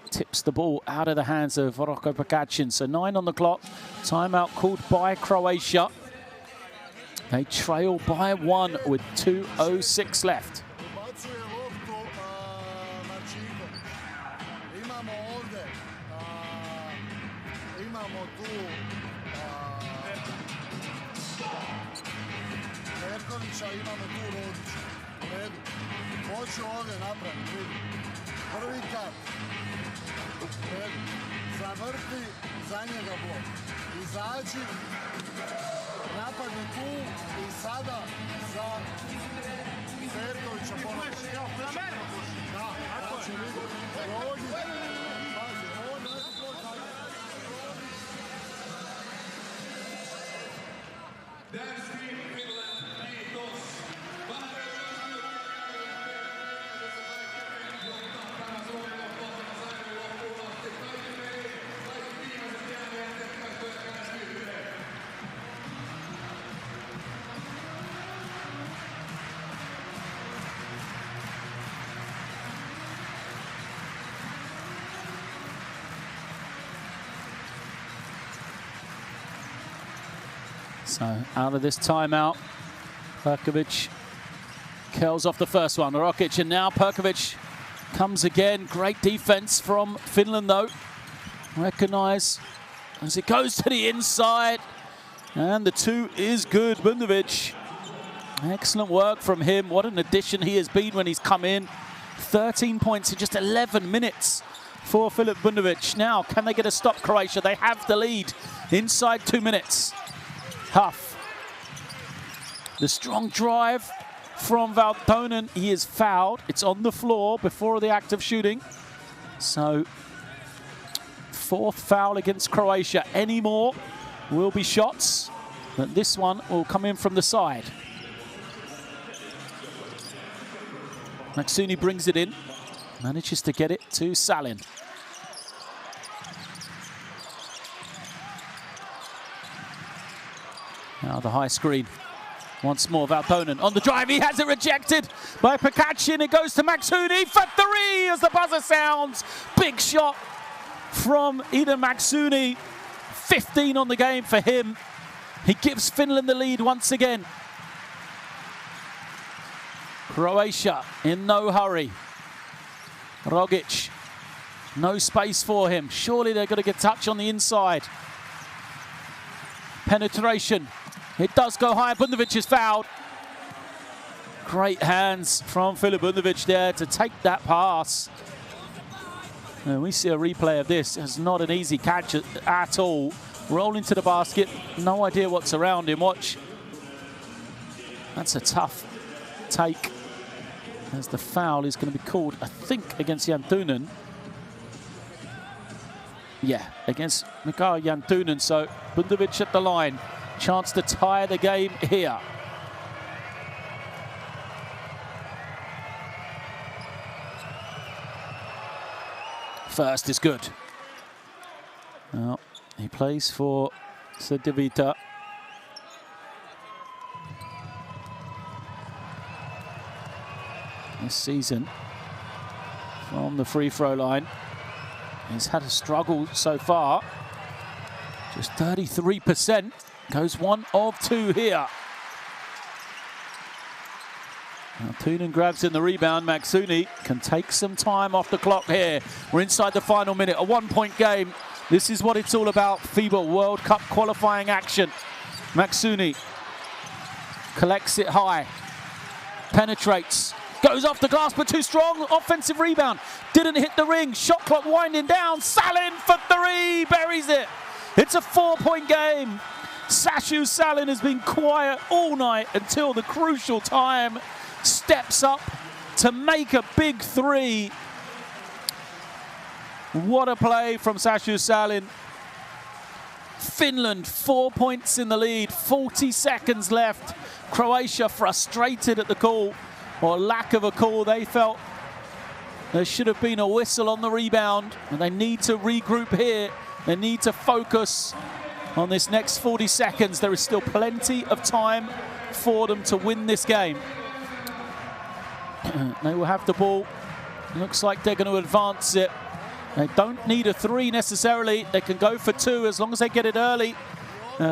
Speaker 1: Tips the ball out of the hands of Roko Prokacin. So 9 on the clock. Timeout called by Croatia. They trail by 1 with 2:06 left.
Speaker 5: Imamo tu Rodića. U redu. Hoću ovdje napraviti, vidi. Prvi kat. U redu. Zavrti za njega blok. Izađi. Napadni tu i sada za Perkovića ponovno. Za mene? Da, znači vidi. Rodić. Pazi, ovo je svoj zakon.
Speaker 1: So out of this timeout, Perkovic curls off the first one. Rogic, and now Perkovic comes again. Great defense from Finland though. Recognize as it goes to the inside. And the two is good. Bundovic, excellent work from him. What an addition he has been when he's come in. 13 points in just 11 minutes for Filip Bundovic. Now, can they get a stop, Croatia? They have the lead inside 2 minutes. Huff. The strong drive from Valtonen. He is fouled. It's on the floor before the act of shooting. So, 4th foul against Croatia. Any more will be shots. But this one will come in from the side. Maksuni brings it in, manages to get it to Salin. Now the high screen. Once more, Valtonen on the drive. He has it rejected by Prokachin. It goes to Maksuni for three as the buzzer sounds. Big shot from Ida Maksuni. 15 on the game for him. He gives Finland the lead once again. Croatia in no hurry. Rogic, no space for him. Surely they're going to get touch on the inside. Penetration. It does go high. Bundovic is fouled. Great hands from Filip Bundovic there to take that pass. And we see a replay of this. It's not an easy catch at all. Rolling to the basket. No idea what's around him. Watch. That's a tough take. As the foul is going to be called, I think, against Jantunen. Yeah, against Mikael Jantunen. So Bundovic at the line. Chance to tie the game here. First is good. Well, he plays for Sedevita. This season from the free throw line. He's had a struggle so far. Just 33%. Goes 1 of 2 here. Now Tunen grabs in the rebound. Maksuni can take some time off the clock here. We're inside the final minute. A 1-point game. This is what it's all about. FIBA World Cup qualifying action. Maksuni collects it high. Penetrates. Goes off the glass, but too strong. Offensive rebound. Didn't hit the ring. Shot clock winding down. Salin for three. Buries it. It's a 4-point game. Sashu Salin has been quiet all night until the crucial time. Steps up to make a big three. What a play from Sashu Salin. Finland 4 points in the lead. 40 seconds left. Croatia frustrated at the call, or lack of a call. They felt there should have been a whistle on the rebound, and they need to regroup here. They need to focus on this next 40 seconds. There is still plenty of time for them to win this game. They will have the ball. Looks like they're going to advance it. They don't need a three necessarily. They can go for two as long as they get it early.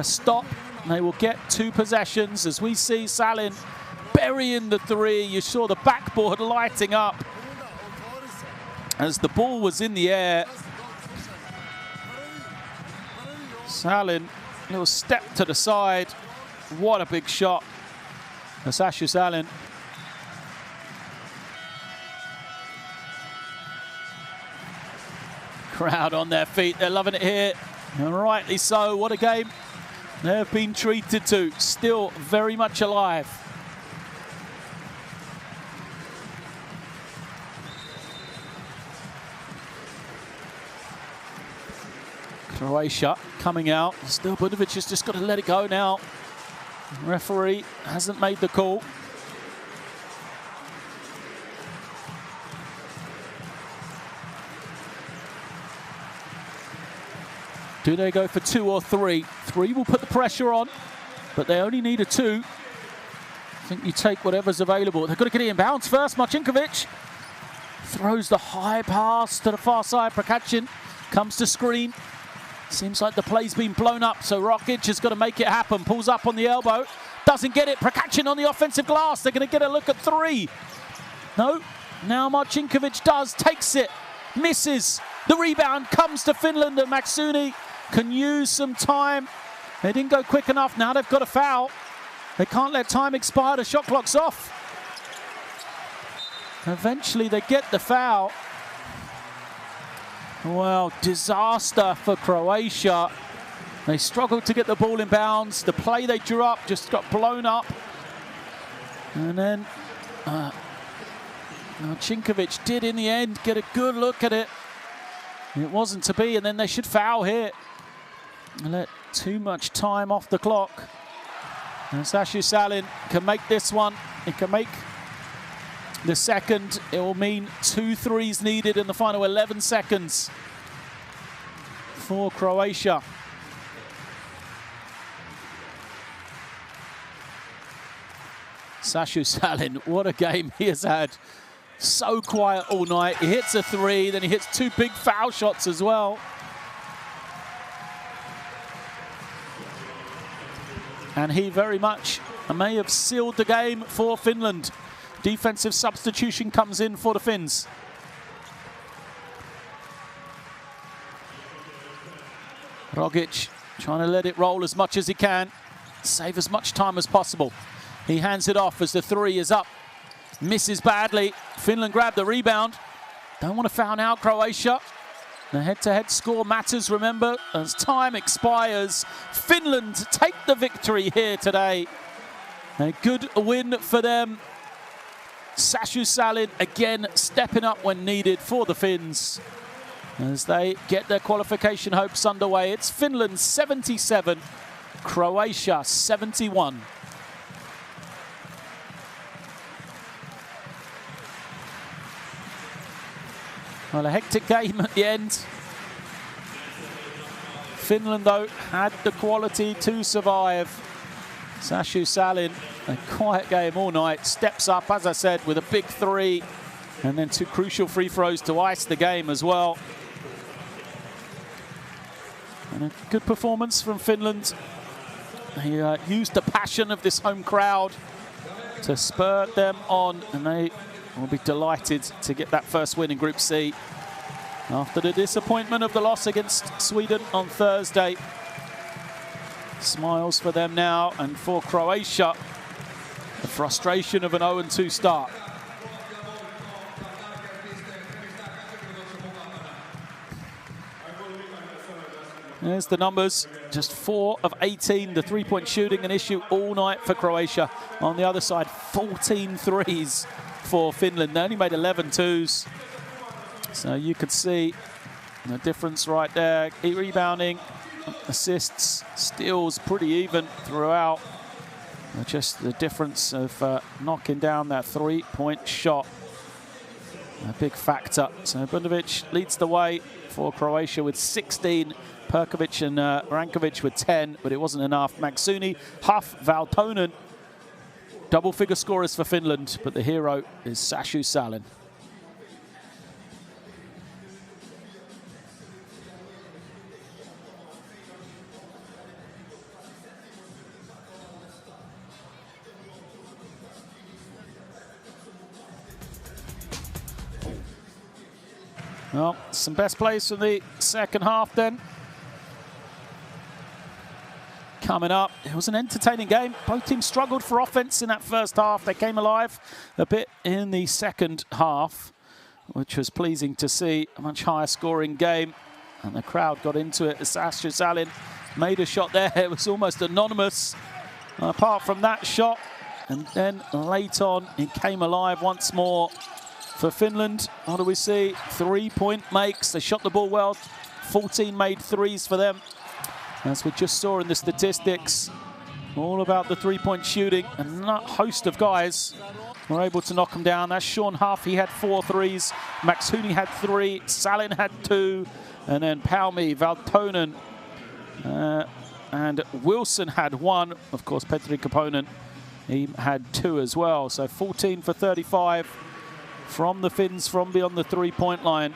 Speaker 1: Stop. They will get 2 possessions as we see Salin burying the three. You saw the backboard lighting up as the ball was in the air. Salin, little step to the side. What a big shot. Sashu Salin. Crowd on their feet. They're loving it here. And rightly so. What a game they've been treated to. Still very much alive. Croatia coming out. Still Bundovic has just got to let it go now. The referee hasn't made the call. Do they go for 2 or 3? 3 will put the pressure on, but they only need a 2. I think you take whatever's available. They've got to get it in bounds first. Marcinkovic throws the high pass to the far side. Prokachin comes to screen. Seems like the play's been blown up, so Rogic has got to make it happen. Pulls up on the elbow. Doesn't get it. Prokachin on the offensive glass. They're going to get a look at 3. No. Now Marcinkovic does. Takes it. Misses. The rebound comes to Finland, and Maksuni can use some time. They didn't go quick enough. Now they've got a foul. They can't let time expire. The shot clock's off. Eventually they get the foul. Well, disaster for Croatia. They struggled to get the ball in bounds. The play they drew up just got blown up. And then Marcinkovic did in the end get a good look at it. It wasn't to be, and then they should foul here. And let too much time off the clock. And Sashu Salin can make this one. He can make the second. It will mean 2 threes needed in the final 11 seconds for Croatia. Sashu Salin, what a game he has had. So quiet all night. He hits a 3, then he hits 2 big foul shots as well. And he very much may have sealed the game for Finland. Defensive substitution comes in for the Finns. Rogic trying to let it roll as much as he can, save as much time as possible. He hands it off as the 3 is up. Misses badly. Finland grab the rebound. Don't want to foul out Croatia. The head-to-head score matters, remember, as time expires. Finland take the victory here today. A good win for them. Sashu Salin again stepping up when needed for the Finns as they get their qualification hopes underway. It's Finland 77, Croatia 71. Well, a hectic game at the end. Finland, though, had the quality to survive. Sashu Salin, a quiet game all night, steps up, as I said, with a big 3, and then 2 crucial free throws to ice the game as well. And a good performance from Finland. He used the passion of this home crowd to spur them on, and they will be delighted to get that first win in Group C after the disappointment of the loss against Sweden on Thursday. Smiles for them now, and for Croatia, the frustration of an 0-2 start. There's the numbers, just 4 of 18. The three-point shooting an issue all night for Croatia. On the other side, 14 threes for Finland. They only made 11 twos. So you could see the difference right there. Rebounding, assists, steals pretty even throughout. Just the difference of knocking down that three-point shot, a big factor. So Bundovic leads the way for Croatia with 16. Perkovic and Rankovic with 10, but it wasn't enough. Maksuni, Huff, Valtonen, double-figure scorers for Finland, but the hero is Sashu Salin. Well, some best plays from the second half then. Coming up, it was an entertaining game. Both teams struggled for offense in that first half. They came alive a bit in the second half, which was pleasing to see. A much higher scoring game, and the crowd got into it as Sashu Salin made a shot there. It was almost anonymous apart from that shot, and then late on it came alive once more for Finland. What do we see? 3-point makes. They shot the ball well. 14 made threes for them. As we just saw in the statistics, all about the three-point shooting. And a host of guys were able to knock them down. That's Sean Huff, he had 4 threes. Maksuni had 3, Salin had 2, and then Palmi, Valtonen, and Wilson had 1. Of course, Petri Kaponen, he had 2 as well. So 14 for 35 from the Finns from beyond the three-point line.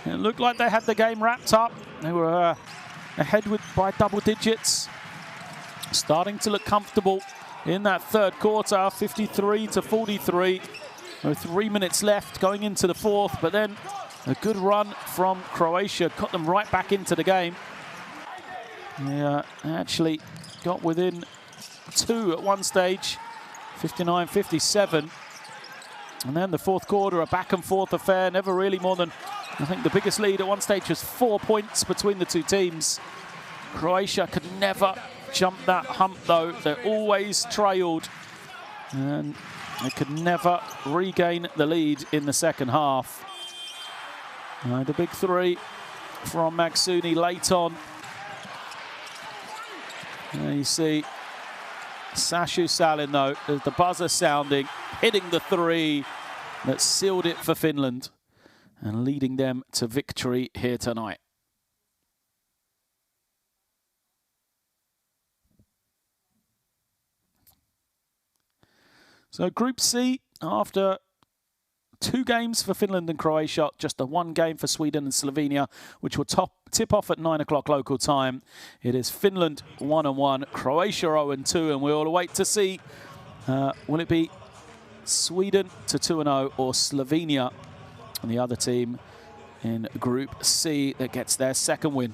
Speaker 1: It looked like they had the game wrapped up. They were ahead by double digits, starting to look comfortable in that third quarter, 53-43. With 3 minutes left going into the fourth, but then a good run from Croatia got them right back into the game. They actually got within 2 at one stage, 59-57. And then the fourth quarter, a back and forth affair, never really more than, I think the biggest lead at one stage was 4 points between the two teams. Croatia could never jump that hump though. They're always trailed, and they could never regain the lead in the second half. The big 3 from Maksuni late on. There you see Sashu Salin, though, as the buzzer sounding, hitting the three that sealed it for Finland and leading them to victory here tonight. So Group C, after 2 games for Finland and Croatia, just the 1 game for Sweden and Slovenia, which will tip off at 9 o'clock local time. It is Finland 1-1, Croatia 0-2, and we'll wait to see, will it be Sweden to 2-0 or Slovenia and the other team in Group C that gets their 2nd win.